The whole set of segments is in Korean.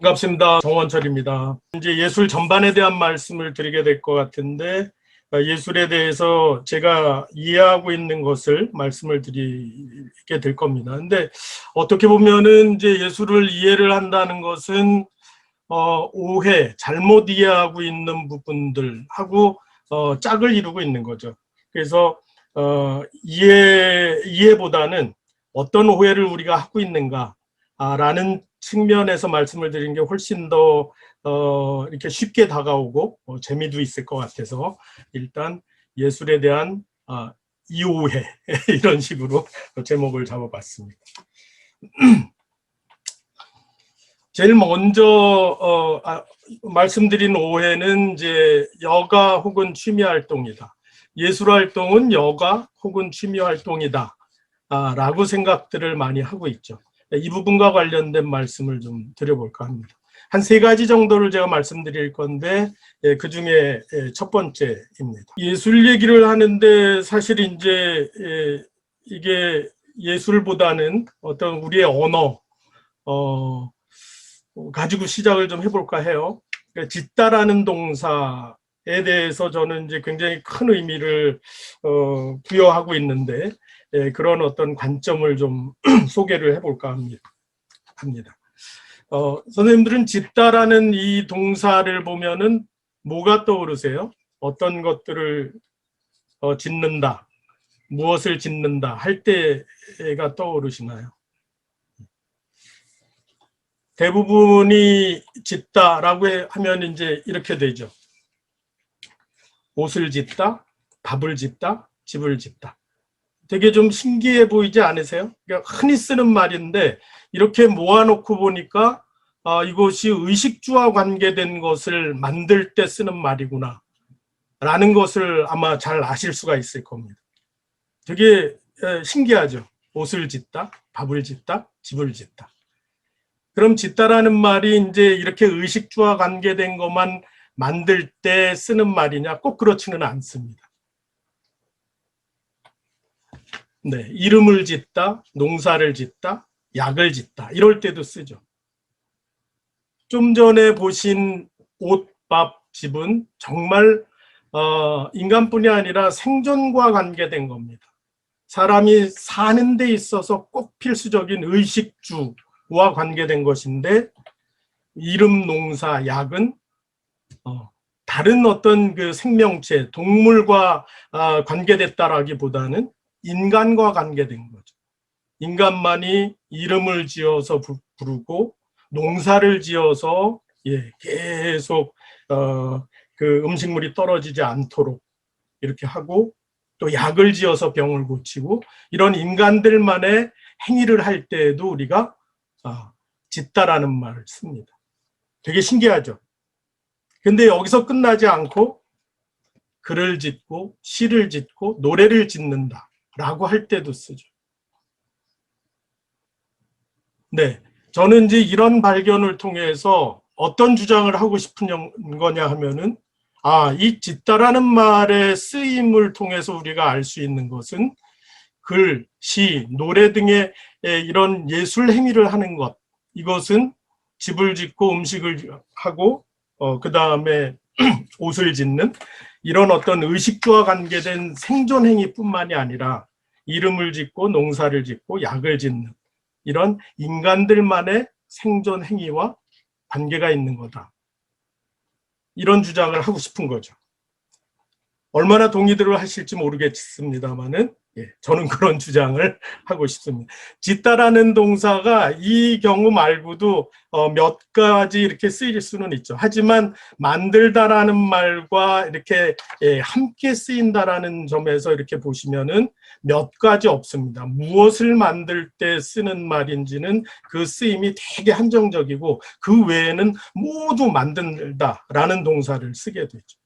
반갑습니다. 정원철입니다. 이제 예술 전반에 대한 말씀을 드리게 될 것 같은데, 예술에 대해서 제가 이해하고 있는 것을 말씀을 드리게 될 겁니다. 근데 어떻게 보면은 이제 예술을 이해를 한다는 것은 오해, 잘못 이해하고 있는 부분들하고 짝을 이루고 있는 거죠. 그래서 이해보다는 어떤 오해를 우리가 하고 있는가라는 측면에서 말씀을 드리는 게 훨씬 더 이렇게 쉽게 다가오고 재미도 있을 것 같아서 일단 예술에 대한 이오해 이런 식으로 제목을 잡아봤습니다. 제일 먼저 말씀드린 오해는 이제 여가 혹은 취미 활동이다. 예술 활동은 여가 혹은 취미 활동이다. 라고 생각들을 많이 하고 있죠. 이 부분과 관련된 말씀을 좀 드려볼까 합니다. 한 세 가지 정도를 제가 말씀드릴 건데 그 중에 첫 번째입니다. 예술 얘기를 하는데 사실 이제 이게 예술보다는 어떤 우리의 언어 가지고 시작을 좀 해볼까 해요. 그러니까 짓다라는 동사에 대해서 저는 이제 굉장히 큰 의미를 부여하고 있는데 그런 어떤 관점을 좀 소개를 해볼까 합니다. 선생님들은 짓다라는 이 동사를 보면은 뭐가 떠오르세요? 어떤 것들을 짓는다, 무엇을 짓는다 할 때가 떠오르시나요? 대부분이 짓다라고 하면 이제 이렇게 되죠. 옷을 짓다, 밥을 짓다, 집을 짓다. 되게 좀 신기해 보이지 않으세요? 그러니까 흔히 쓰는 말인데 이렇게 모아놓고 보니까 이것이 의식주와 관계된 것을 만들 때 쓰는 말이구나 라는 것을 아마 잘 아실 수가 있을 겁니다. 되게 신기하죠. 옷을 짓다, 밥을 짓다, 집을 짓다. 그럼 짓다라는 말이 이제 이렇게 의식주와 관계된 것만 만들 때 쓰는 말이냐? 꼭 그렇지는 않습니다. 네, 이름을 짓다, 농사를 짓다, 약을 짓다 이럴 때도 쓰죠. 좀 전에 보신 옷, 밥, 집은 정말 인간뿐이 아니라 생존과 관계된 겁니다. 사람이 사는 데 있어서 꼭 필수적인 의식주와 관계된 것인데 이름, 농사, 약은 다른 어떤 그 생명체, 동물과 관계됐다라기보다는 인간과 관계된 거죠. 인간만이 이름을 지어서 부르고 농사를 지어서 계속 그 음식물이 떨어지지 않도록 이렇게 하고 또 약을 지어서 병을 고치고 이런 인간들만의 행위를 할 때에도 우리가 짓다라는 말을 씁니다. 되게 신기하죠. 근데 여기서 끝나지 않고 글을 짓고 시를 짓고 노래를 짓는다라고 할 때도 쓰죠. 네, 저는 이제 이런 발견을 통해서 어떤 주장을 하고 싶은 거냐 하면은 이 짓다라는 말의 쓰임을 통해서 우리가 알 수 있는 것은 글, 시, 노래 등의 이런 예술 행위를 하는 것, 이것은 집을 짓고 음식을 하고 그 다음에 옷을 짓는 이런 어떤 의식주와 관계된 생존 행위뿐만이 아니라 이름을 짓고 농사를 짓고 약을 짓는 이런 인간들만의 생존 행위와 관계가 있는 거다. 이런 주장을 하고 싶은 거죠. 얼마나 동의들을 하실지 모르겠습니다만은 저는 그런 주장을 하고 싶습니다. 짓다라는 동사가 이 경우 말고도 몇 가지 이렇게 쓰일 수는 있죠. 하지만 만들다라는 말과 이렇게 함께 쓰인다라는 점에서 이렇게 보시면은 몇 가지 없습니다. 무엇을 만들 때 쓰는 말인지는 그 쓰임이 되게 한정적이고 그 외에는 모두 만든다라는 동사를 쓰게 되죠.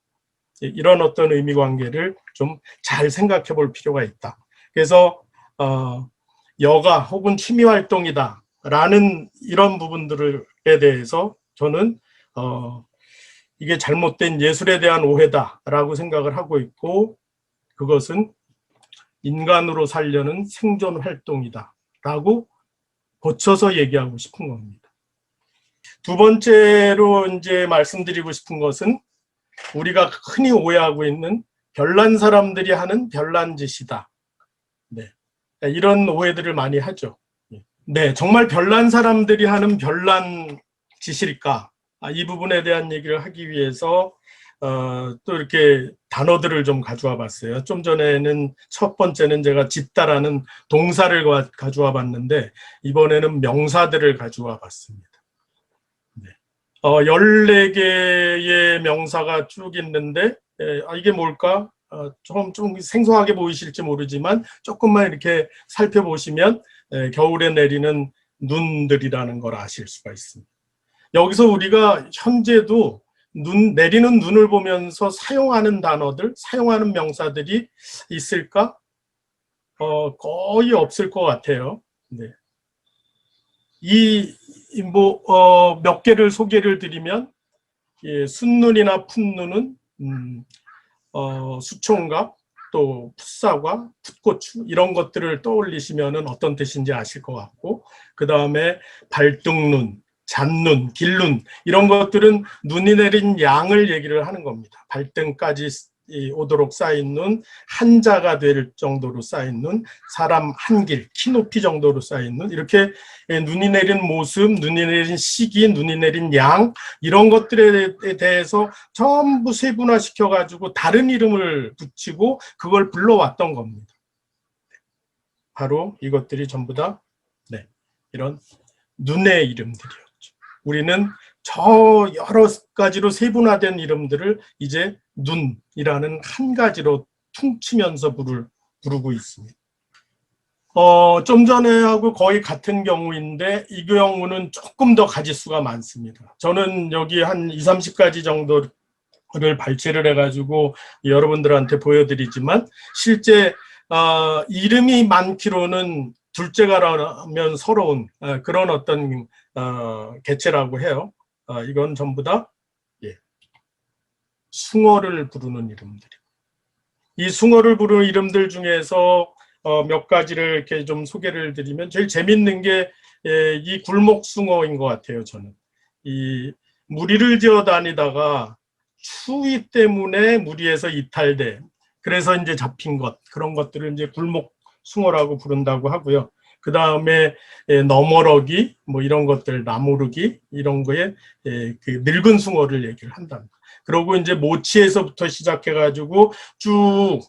이런 어떤 의미 관계를 좀 잘 생각해 볼 필요가 있다. 그래서 여가 혹은 취미 활동이다 라는 이런 부분들에 대해서 저는 이게 잘못된 예술에 대한 오해다 라고 생각을 하고 있고 그것은 인간으로 살려는 생존 활동이다 라고 고쳐서 얘기하고 싶은 겁니다. 두 번째로 이제 말씀드리고 싶은 것은 우리가 흔히 오해하고 있는 별난 사람들이 하는 별난 짓이다. 네. 이런 오해들을 많이 하죠. 네, 정말 별난 사람들이 하는 별난 짓일까? 이 부분에 대한 얘기를 하기 위해서 또 이렇게 단어들을 좀 가져와 봤어요. 좀 전에는 첫 번째는 제가 짓다라는 동사를 가져와 봤는데 이번에는 명사들을 가져와 봤습니다. 네. 14개의 명사가 쭉 있는데 이게 뭘까? 좀 생소하게 보이실지 모르지만 조금만 이렇게 살펴보시면 겨울에 내리는 눈들이라는 걸 아실 수가 있습니다. 여기서 우리가 현재도 내리는 눈을 보면서 사용하는 단어들, 사용하는 명사들이 있을까? 거의 없을 것 같아요. 네. 몇 개를 소개를 드리면, 순눈이나 풋눈은, 수총각, 또 풋사과, 풋고추 이런 것들을 떠올리시면 어떤 뜻인지 아실 것 같고, 그 다음에 발등눈, 잔눈, 길눈 이런 것들은 눈이 내린 양을 얘기를 하는 겁니다. 발등까지 오도록 쌓인 눈, 한자가 될 정도로 쌓인 눈, 사람 한 길, 키 높이 정도로 쌓인 눈, 이렇게 눈이 내린 모습, 눈이 내린 시기, 눈이 내린 양 이런 것들에 대해서 전부 세분화시켜가지고 다른 이름을 붙이고 그걸 불러왔던 겁니다. 바로 이것들이 전부 다 이런 눈의 이름들이었죠. 우리는 저 여러 가지로 세분화된 이름들을 이제 눈이라는 한 가지로 퉁치면서 부르고 있습니다. 좀 전에 하고 거의 같은 경우인데 이 경우는 조금 더 가지수가 많습니다. 저는 여기 한 20, 30가지 정도를 발췌를 해가지고 여러분들한테 보여드리지만 실제 이름이 많기로는 둘째가라면 서러운 그런 어떤 개체라고 해요. 이건 전부 다 숭어를 부르는 이름들이고 이 숭어를 부르는 이름들 중에서 몇 가지를 이렇게 좀 소개를 드리면 제일 재밌는 게 이 굴목숭어인 것 같아요. 저는 이 무리를 지어 다니다가 추위 때문에 무리에서 이탈돼 그래서 이제 잡힌 것 그런 것들을 이제 굴목숭어라고 부른다고 하고요. 그 다음에 너머러기 뭐 이런 것들 나무르기 이런 거에 그 늙은 숭어를 얘기를 한답니다. 그리고 이제 모치에서부터 시작해가지고 쭉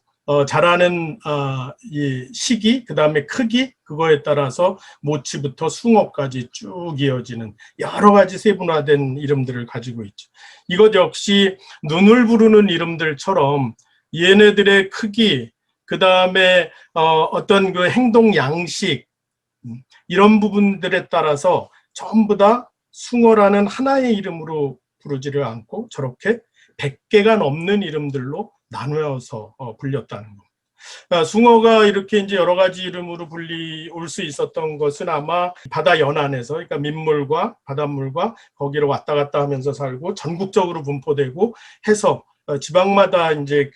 자라는 이 시기, 그 다음에 크기, 그거에 따라서 모치부터 숭어까지 쭉 이어지는 여러 가지 세분화된 이름들을 가지고 있죠. 이것 역시 눈을 부르는 이름들처럼 얘네들의 크기, 그 다음에 어떤 그 행동 양식, 이런 부분들에 따라서 전부 다 숭어라는 하나의 이름으로 부르지를 않고 저렇게 100개가 넘는 이름들로 나누어서 불렸다는 겁니다. 숭어가 이렇게 이제 여러 가지 이름으로 올 수 있었던 것은 아마 바다 연안에서, 그러니까 민물과 바닷물과 거기를 왔다 갔다 하면서 살고 전국적으로 분포되고 해서 지방마다 이제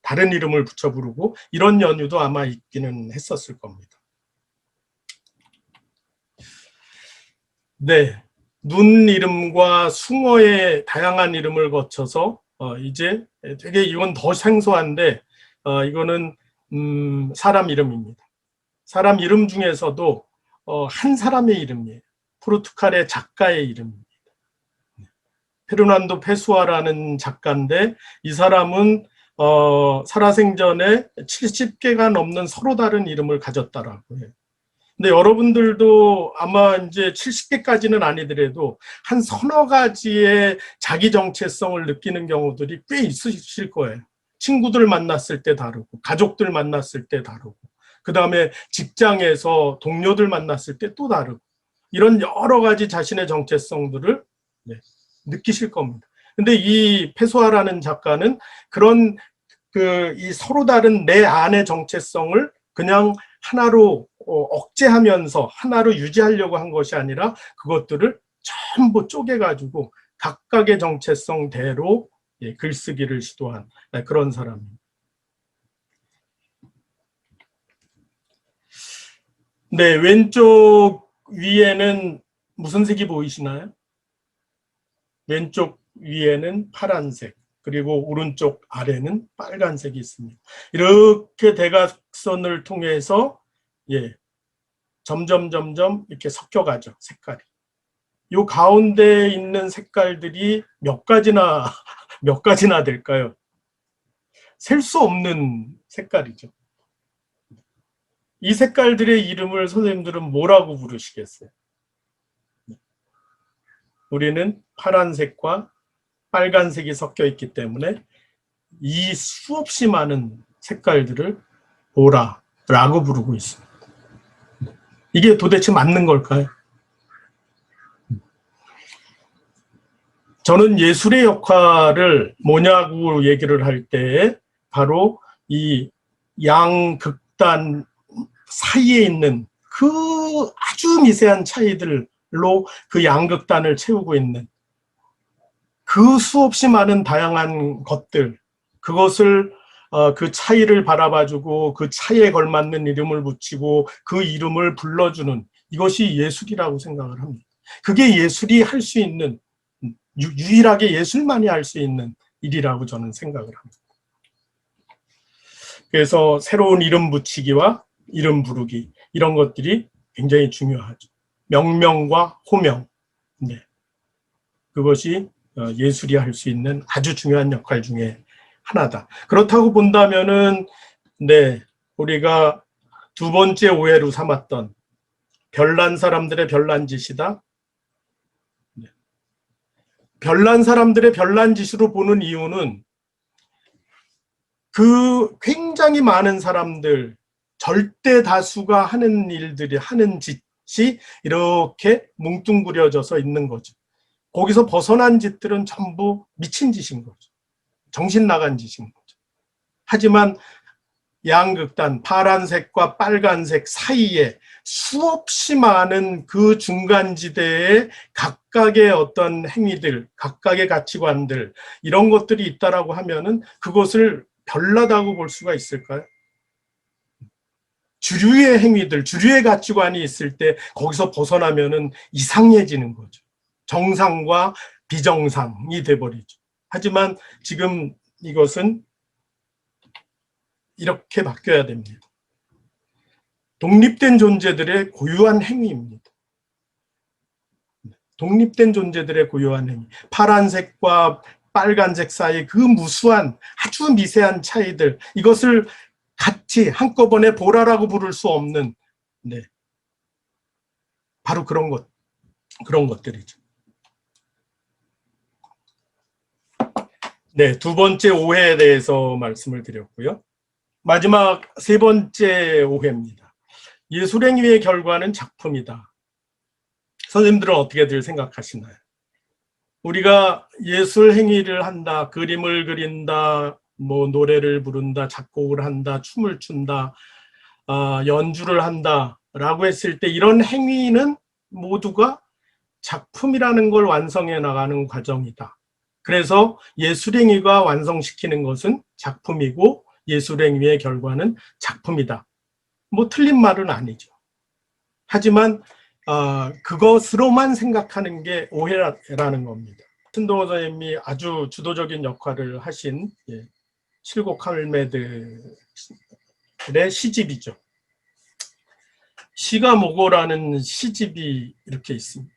다른 이름을 붙여 부르고 이런 연유도 아마 있기는 했었을 겁니다. 네, 눈 이름과 숭어의 다양한 이름을 거쳐서 이제 되게 이건 더 생소한데 이거는 사람 이름입니다. 사람 이름 중에서도 한 사람의 이름이에요. 포르투갈의 작가의 이름입니다. 페르난도 페수아라는 작가인데 이 사람은 살아생전에 70개가 넘는 서로 다른 이름을 가졌다라고 해요. 근데 여러분들도 아마 이제 70개까지는 아니더라도 한 서너 가지의 자기 정체성을 느끼는 경우들이 꽤 있으실 거예요. 친구들 만났을 때 다르고, 가족들 만났을 때 다르고, 그 다음에 직장에서 동료들 만났을 때 또 다르고, 이런 여러 가지 자신의 정체성들을 느끼실 겁니다. 근데 이 페소아라는 작가는 그런 이 서로 다른 내 안의 정체성을 그냥 하나로 억제하면서 하나로 유지하려고 한 것이 아니라 그것들을 전부 쪼개가지고 각각의 정체성대로 글쓰기를 시도한 그런 사람입니다. 네, 왼쪽 위에는 무슨 색이 보이시나요? 왼쪽 위에는 파란색, 그리고 오른쪽 아래는 빨간색이 있습니다. 이렇게 대각선을 통해서 점점 이렇게 섞여가죠, 색깔이. 요 가운데 있는 색깔들이 몇 가지나 될까요? 셀 수 없는 색깔이죠. 이 색깔들의 이름을 선생님들은 뭐라고 부르시겠어요? 우리는 파란색과 빨간색이 섞여 있기 때문에 이 수없이 많은 색깔들을 보라라고 부르고 있습니다. 이게 도대체 맞는 걸까요? 저는 예술의 역할을 뭐냐고 얘기를 할 때 바로 이 양극단 사이에 있는 그 아주 미세한 차이들로 그 양극단을 채우고 있는 그 수없이 많은 다양한 것들, 그것을 그 차이를 바라봐주고 그 차이에 걸맞는 이름을 붙이고 그 이름을 불러주는, 이것이 예술이라고 생각을 합니다. 그게 예술이 할 수 있는, 유일하게 예술만이 할 수 있는 일이라고 저는 생각을 합니다. 그래서 새로운 이름 붙이기와 이름 부르기, 이런 것들이 굉장히 중요하죠. 명명과 호명, 그것이 예술이 할 수 있는 아주 중요한 역할 중에 하나다. 그렇다고 본다면은 우리가 두 번째 오해로 삼았던 별난 사람들의 별난 짓이다. 별난 사람들의 별난 짓으로 보는 이유는 그 굉장히 많은 사람들, 절대 다수가 하는 일들이, 하는 짓이 이렇게 뭉뚱그려져서 있는 거죠. 거기서 벗어난 짓들은 전부 미친 짓인 거죠. 정신 나간 짓인 거죠. 하지만 양극단, 파란색과 빨간색 사이에 수없이 많은 그 중간지대에 각각의 어떤 행위들, 각각의 가치관들, 이런 것들이 있다라고 하면은 그것을 별나다고 볼 수가 있을까요? 주류의 행위들, 주류의 가치관이 있을 때 거기서 벗어나면은 이상해지는 거죠. 정상과 비정상이 돼버리죠. 하지만 지금 이것은 이렇게 바뀌어야 됩니다. 독립된 존재들의 고유한 행위입니다. 독립된 존재들의 고유한 행위. 파란색과 빨간색 사이 그 무수한 아주 미세한 차이들, 이것을 같이 한꺼번에 보라라고 부를 수 없는, 바로 그런 것들이죠. 두 번째 오해에 대해서 말씀을 드렸고요. 마지막 세 번째 오해입니다. 예술행위의 결과는 작품이다. 선생님들은 어떻게들 생각하시나요? 우리가 예술행위를 한다, 그림을 그린다, 노래를 부른다, 작곡을 한다, 춤을 춘다, 연주를 한다라고 했을 때 이런 행위는 모두가 작품이라는 걸 완성해 나가는 과정이다. 그래서 예술행위가 완성시키는 것은 작품이고 예술행위의 결과는 작품이다. 틀린 말은 아니죠. 하지만 그것으로만 생각하는 게 오해라는 겁니다. 신동호 선생님이 아주 주도적인 역할을 하신 칠곡 할매들의 시집이죠. 시가 뭐고라는 시집이 이렇게 있습니다.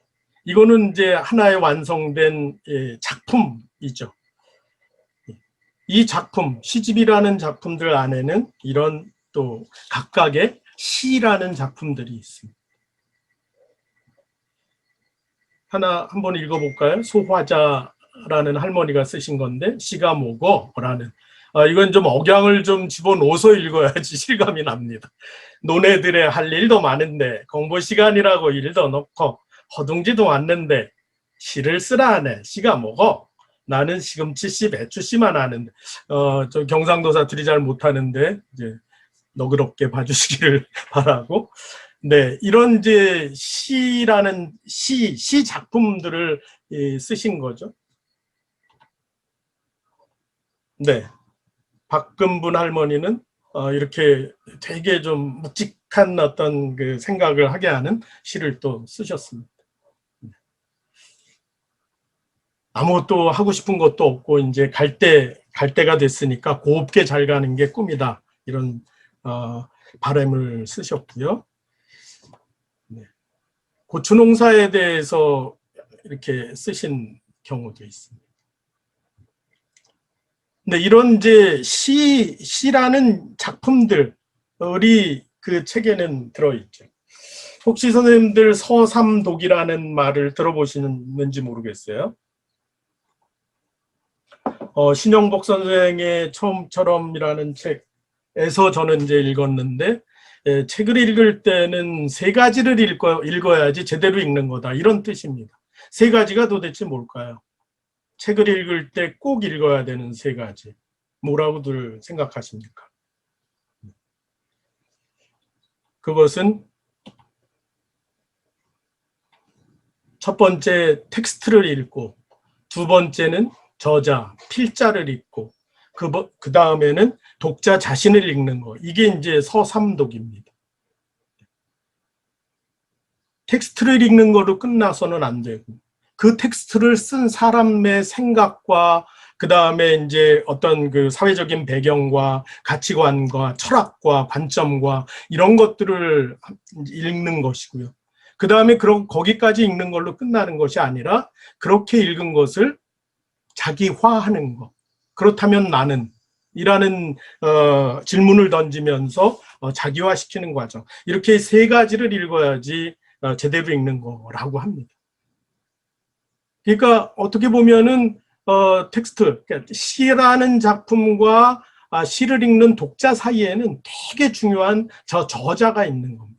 이거는 이제 하나의 완성된 작품이죠. 이 작품, 시집이라는 작품들 안에는 이런 또 각각의 시라는 작품들이 있습니다. 한번 읽어볼까요? 소화자라는 할머니가 쓰신 건데, 시가 뭐고라는, 이건 좀 억양을 좀 집어넣어서 읽어야지 실감이 납니다. 노네들의 할 일도 많은데 공부 시간이라고 일도 넣고 허둥지둥 않는데 시를 쓰라 하네. 시가 뭐고? 나는 시금치씨, 배추씨만 아는데, 저 경상도 사투리 잘 못하는데 이제 너그럽게 봐주시기를 바라고. 이런 이제 시라는 시 작품들을 쓰신 거죠. 박금분 할머니는 이렇게 되게 좀 묵직한 어떤 그 생각을 하게 하는 시를 또 쓰셨습니다. 아무것도 하고 싶은 것도 없고 이제 갈 때가 됐으니까 곱게 잘 가는 게 꿈이다. 이런 바람을 쓰셨고요. 네. 고추 농사에 대해서 이렇게 쓰신 경우도 있습니다. 근데 이런 이제 시라는 작품들이 그 책에는 들어있죠. 혹시 선생님들 서삼독이라는 말을 들어보시는지 모르겠어요. 신영복 선생의 처음처럼이라는 책에서 저는 이제 읽었는데, 책을 읽을 때는 세 가지를 읽어야지 제대로 읽는 거다. 이런 뜻입니다. 세 가지가 도대체 뭘까요? 책을 읽을 때 꼭 읽어야 되는 세 가지. 뭐라고들 생각하십니까? 그것은 첫 번째 텍스트를 읽고, 두 번째는 저자, 필자를 읽고, 그 다음에는 독자 자신을 읽는 거. 이게 이제 서삼독입니다. 텍스트를 읽는 거로 끝나서는 안 되고, 그 텍스트를 쓴 사람의 생각과 그 다음에 이제 어떤 그 사회적인 배경과 가치관과 철학과 관점과 이런 것들을 읽는 것이고요. 그 다음에 거기까지 읽는 걸로 끝나는 것이 아니라 그렇게 읽은 것을 자기화하는 것. 그렇다면 나는 이라는 질문을 던지면서 자기화시키는 과정. 이렇게 세 가지를 읽어야지 제대로 읽는 거라고 합니다. 그러니까 어떻게 보면은 텍스트, 그러니까 시라는 작품과 시를 읽는 독자 사이에는 되게 중요한 저자가 있는 겁니다.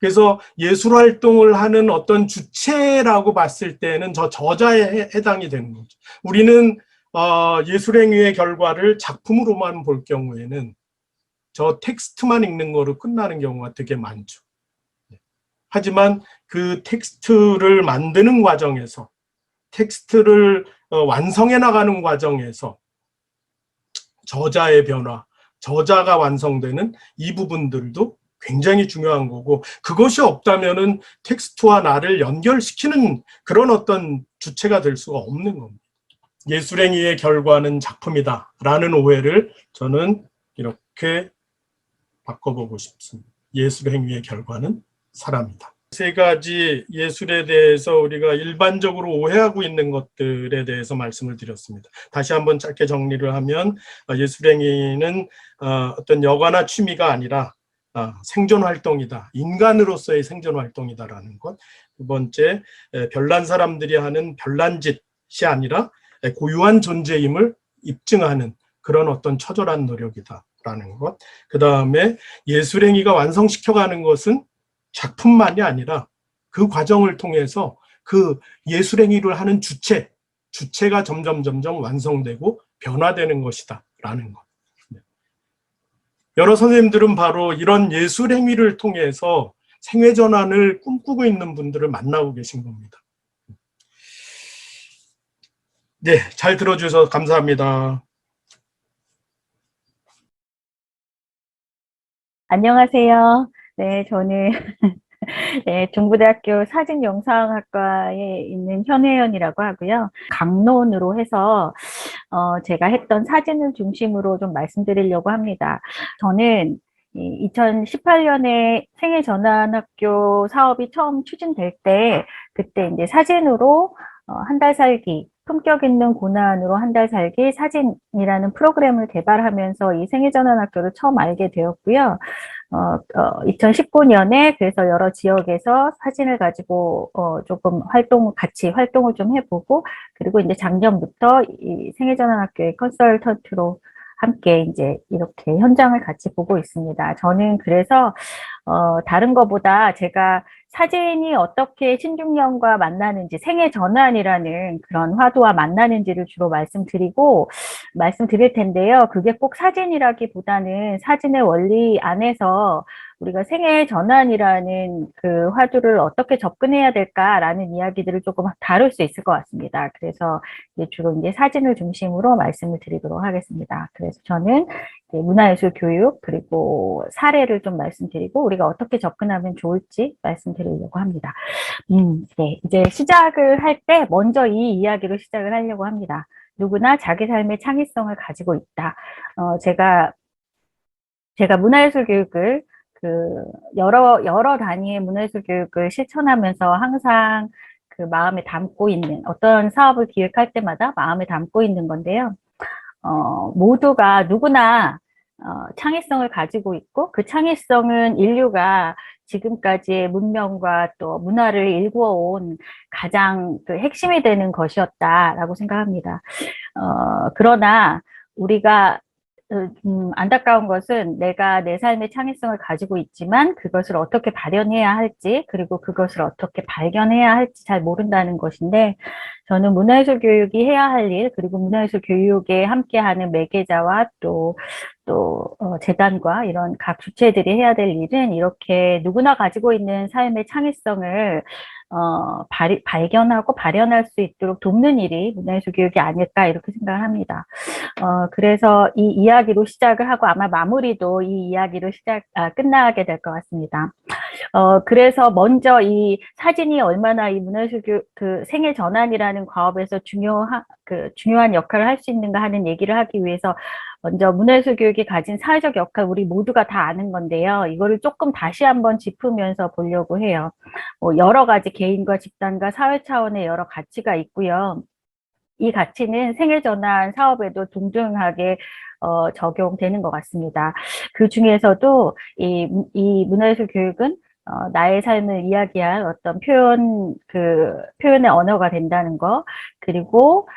그래서 예술 활동을 하는 어떤 주체라고 봤을 때는 저자에 해당이 되는 거죠. 우리는 예술행위의 결과를 작품으로만 볼 경우에는 저 텍스트만 읽는 거로 끝나는 경우가 되게 많죠. 하지만 그 텍스트를 만드는 과정에서, 텍스트를 완성해 나가는 과정에서 저자의 변화, 저자가 완성되는 이 부분들도 굉장히 중요한 거고, 그것이 없다면은 텍스트와 나를 연결시키는 그런 어떤 주체가 될 수가 없는 겁니다. 예술행위의 결과는 작품이다 라는 오해를 저는 이렇게 바꿔보고 싶습니다. 예술행위의 결과는 사람이다. 세 가지 예술에 대해서 우리가 일반적으로 오해하고 있는 것들에 대해서 말씀을 드렸습니다. 다시 한번 짧게 정리를 하면 예술행위는 어떤 여가나 취미가 아니라 생존활동이다. 인간으로서의 생존활동이다라는 것. 두 번째, 별난 사람들이 하는 별난 짓이 아니라 고유한 존재임을 입증하는 그런 어떤 처절한 노력이다라는 것. 그 다음에 예술행위가 완성시켜가는 것은 작품만이 아니라 그 과정을 통해서 그 예술행위를 하는 주체가 점점 완성되고 변화되는 것이다 라는 것. 여러 선생님들은 바로 이런 예술행위를 통해서 생애전환을 꿈꾸고 있는 분들을 만나고 계신 겁니다. 네, 잘 들어주셔서 감사합니다. 안녕하세요. 네, 저는 네, 중부대학교 사진영상학과에 있는 현혜연이라고 하고요. 강론으로 해서 제가 했던 사진을 중심으로 좀 말씀드리려고 합니다. 저는 2018년에 생애전환학교 사업이 처음 추진될 때, 그때 이제 사진으로 한 달 살기, 품격 있는 고난으로 한 달 살기 사진이라는 프로그램을 개발하면서 이 생애전환학교를 처음 알게 되었고요. 2019년에 그래서 여러 지역에서 사진을 가지고 조금 같이 활동을 좀 해보고, 그리고 이제 작년부터 이 생애전환학교의 컨설턴트로 함께 이제 이렇게 현장을 같이 보고 있습니다. 저는 그래서 다른 것보다 제가 사진이 어떻게 신중년과 만나는지, 생애 전환이라는 그런 화두와 만나는지를 주로 말씀드릴 텐데요. 그게 꼭 사진이라기보다는 사진의 원리 안에서 우리가 생애 전환이라는 그 화두를 어떻게 접근해야 될까라는 이야기들을 조금 다룰 수 있을 것 같습니다. 그래서 이제 주로 이제 사진을 중심으로 말씀을 드리도록 하겠습니다. 그래서 저는 이제 문화예술 교육 그리고 사례를 좀 말씀드리고 우리가 어떻게 접근하면 좋을지 말씀드리려고 합니다. 네. 이제 시작을 할 때 먼저 이 이야기로 시작을 하려고 합니다. 누구나 자기 삶의 창의성을 가지고 있다. 제가 문화예술 교육을 여러 단위의 문화예술 교육을 실천하면서 항상 그 마음에 담고 있는 어떤 사업을 기획할 때마다 마음에 담고 있는 건데요. 모두가 누구나 창의성을 가지고 있고 그 창의성은 인류가 지금까지의 문명과 또 문화를 일구어온 가장 그 핵심이 되는 것이었다라고 생각합니다. 그러나 우리가 안타까운 것은 내가 내 삶의 창의성을 가지고 있지만 그것을 어떻게 발현해야 할지 그리고 그것을 어떻게 발견해야 할지 잘 모른다는 것인데 저는 문화예술 교육이 해야 할 일 그리고 문화예술 교육에 함께하는 매개자와 또 재단과 이런 각 주체들이 해야 될 일은 이렇게 누구나 가지고 있는 삶의 창의성을 발견하고 발현할 수 있도록 돕는 일이 문화예술 교육이 아닐까 이렇게 생각을 합니다. 그래서 이 이야기로 시작을 하고 아마 마무리도 이 이야기로 끝나게 될 것 같습니다. 그래서 먼저 이 사진이 얼마나 이 문화예술 교육, 그 생애 전환이라는 과업에서 중요한 역할을 할 수 있는가 하는 얘기를 하기 위해서 먼저 문화예술 교육이 가진 사회적 역할 우리 모두가 다 아는 건데요. 이거를 조금 다시 한번 짚으면서 보려고 해요. 여러 가지 개인과 집단과 사회 차원의 여러 가치가 있고요. 이 가치는 생애 전환 사업에도 동등하게 적용되는 것 같습니다. 그 중에서도 이 문화예술 교육은 나의 삶을 이야기할 어떤 표현의 언어가 된다는 거, 그리고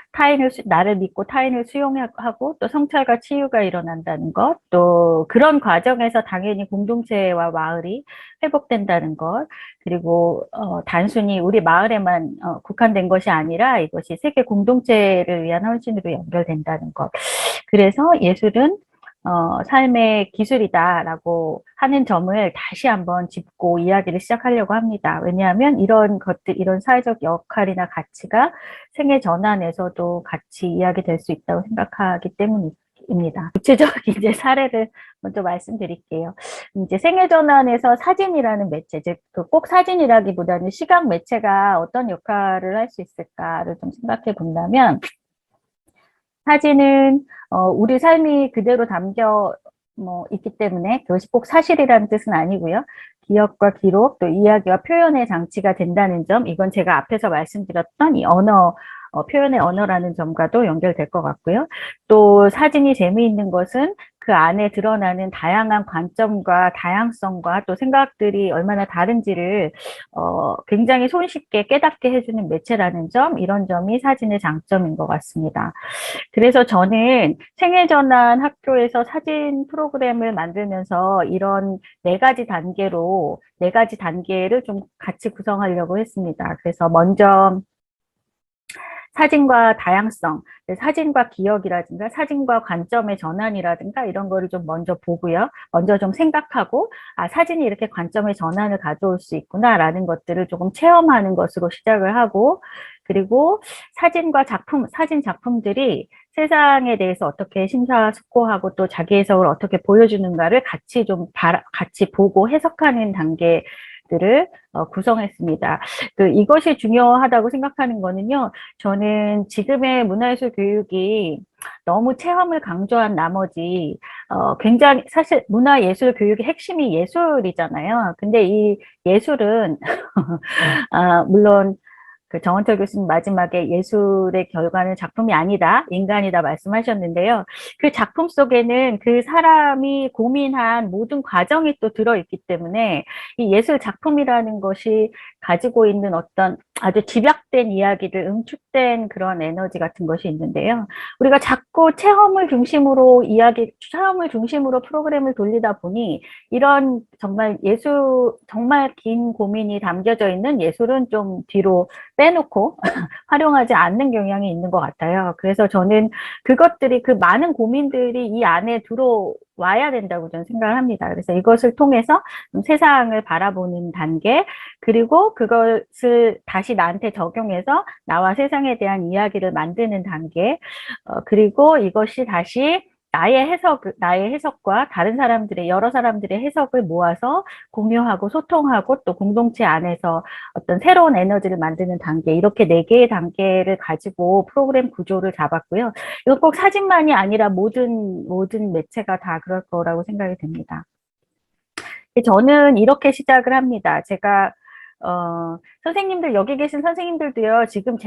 나를 믿고 타인을 수용하고 또 성찰과 치유가 일어난다는 것, 또 그런 과정에서 당연히 공동체와 마을이 회복된다는 것, 그리고 단순히 우리 마을에만 국한된 것이 아니라 이것이 세계 공동체를 위한 헌신으로 연결된다는 것. 그래서 예술은 삶의 기술이다라고 하는 점을 다시 한번 짚고 이야기를 시작하려고 합니다. 왜냐하면 이런 것들, 이런 사회적 역할이나 가치가 생애 전환에서도 같이 이야기될 수 있다고 생각하기 때문입니다. 구체적인 이제 사례를 먼저 말씀드릴게요. 이제 생애 전환에서 사진이라는 매체, 즉 꼭 사진이라기보다는 시각 매체가 어떤 역할을 할 수 있을까를 좀 생각해 본다면 사진은 우리 삶이 그대로 담겨 있기 때문에 그것이 꼭 사실이라는 뜻은 아니고요. 기억과 기록, 또 이야기와 표현의 장치가 된다는 점, 이건 제가 앞에서 말씀드렸던 이 표현의 언어라는 점과도 연결될 것 같고요. 또 사진이 재미있는 것은 그 안에 드러나는 다양한 관점과 다양성과 또 생각들이 얼마나 다른지를 굉장히 손쉽게 깨닫게 해주는 매체라는 점, 이런 점이 사진의 장점인 것 같습니다. 그래서 저는 생애전환 학교에서 사진 프로그램을 만들면서 이런 네 가지 단계를 좀 같이 구성하려고 했습니다. 그래서 먼저 사진과 다양성, 사진과 기억이라든가 사진과 관점의 전환이라든가 이런 거를 좀 먼저 보고요. 먼저 좀 생각하고 사진이 이렇게 관점의 전환을 가져올 수 있구나라는 것들을 조금 체험하는 것으로 시작을 하고 그리고 사진 작품들이 세상에 대해서 어떻게 심사숙고하고 또 자기 해석을 어떻게 보여주는가를 같이 보고 해석하는 단계들을 구성했습니다. 이것이 중요하다고 생각하는 거는요. 저는 지금의 문화예술 교육이 너무 체험을 강조한 나머지 굉장히 사실 문화예술 교육의 핵심이 예술이잖아요. 근데 이 예술은 물론 정원철 교수님 마지막에 예술의 결과는 작품이 아니다, 인간이다 말씀하셨는데요. 그 작품 속에는 그 사람이 고민한 모든 과정이 또 들어있기 때문에 이 예술 작품이라는 것이 가지고 있는 어떤 아주 집약된 이야기들, 응축된 그런 에너지 같은 것이 있는데요. 우리가 자꾸 체험을 중심으로 프로그램을 돌리다 보니 이런 정말 긴 고민이 담겨져 있는 예술은 좀 뒤로 빼놓고 활용하지 않는 경향이 있는 것 같아요. 그래서 저는 그 많은 고민들이 이 안에 와야 된다고 저는 생각을 합니다. 그래서 이것을 통해서 좀 세상을 바라보는 단계, 그리고 그것을 다시 나한테 적용해서 나와 세상에 대한 이야기를 만드는 단계, 그리고 이것이 다시 나의 해석과 다른 사람들의, 여러 사람들의 해석을 모아서 공유하고 소통하고 또 공동체 안에서 어떤 새로운 에너지를 만드는 단계, 이렇게 네 개의 단계를 가지고 프로그램 구조를 잡았고요. 이건 꼭 사진만이 아니라 모든 매체가 다 그럴 거라고 생각이 됩니다. 저는 이렇게 시작을 합니다. 선생님들, 여기 계신 선생님들도요, 지금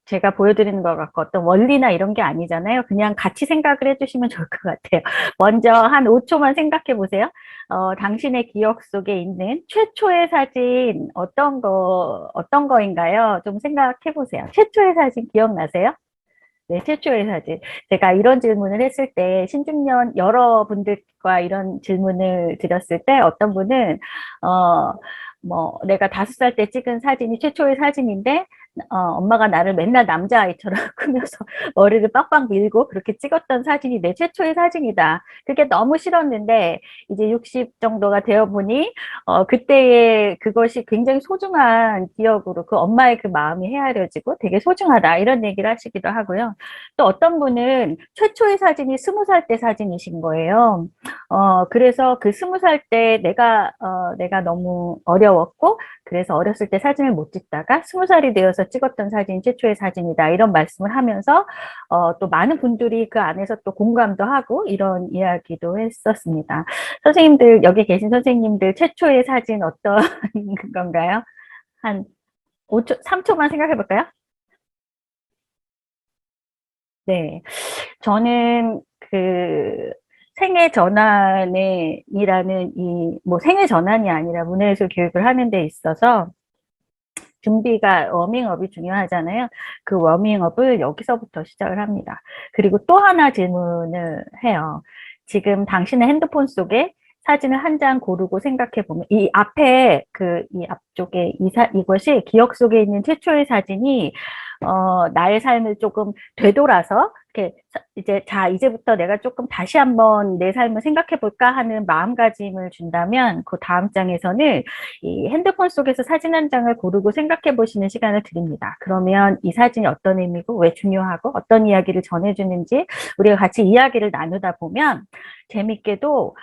제가 보여드리는 것 같고 어떤 원리나 이런 게 아니잖아요. 그냥 같이 생각을 해주시면 좋을 것 같아요. 먼저 한 5초만 생각해 보세요. 당신의 기억 속에 있는 최초의 사진 어떤 거인가요? 좀 생각해 보세요. 최초의 사진 기억나세요? 네, 최초의 사진. 제가 이런 질문을 했을 때, 신중년 여러분들과 이런 질문을 드렸을 때, 어떤 분은, 어, 내가 5살 때 찍은 사진이 최초의 사진인데, 엄마가 나를 맨날 남자아이처럼 꾸며서 머리를 빡빡 밀고 그렇게 찍었던 사진이 내 최초의 사진이다. 그게 너무 싫었는데, 이제 60 정도가 되어 보니, 그때의 그것이 굉장히 소중한 기억으로 그 엄마의 그 마음이 헤아려지고 되게 소중하다. 이런 얘기를 하시기도 하고요. 또 어떤 분은 최초의 사진이 20살 때 사진이신 거예요. 그래서 그 20살 때 내가 너무 어려웠고, 그래서 어렸을 때 사진을 못 찍다가 20살이 되어서 찍었던 사진이 최초의 사진이다. 이런 말씀을 하면서, 또 많은 분들이 그 안에서 또 공감도 하고 이런 이야기도 했었습니다. 선생님들, 여기 계신 선생님들 최초의 사진 어떤 건가요? 한 5초, 3초만 생각해 볼까요? 네. 저는 생애 전환이라는 뭐 생애 전환이 아니라 문화예술 교육을 하는 데 있어서 준비가 워밍업이 중요하잖아요. 그 워밍업을 여기서부터 시작을 합니다. 그리고 또 하나 질문을 해요. 지금 당신의 핸드폰 속에 사진을 한 장 고르고 생각해 보면 이 앞에 이 앞쪽에 이것이 기억 속에 있는 최초의 사진이 나의 삶을 조금 되돌아서 이렇게 이제부터 내가 조금 다시 한번 내 삶을 생각해 볼까 하는 마음가짐을 준다면 그 다음 장에서는 이 핸드폰 속에서 사진 한 장을 고르고 생각해 보시는 시간을 드립니다. 그러면 이 사진이 어떤 의미고 왜 중요하고 어떤 이야기를 전해주는지 우리가 같이 이야기를 나누다 보면 재밌게도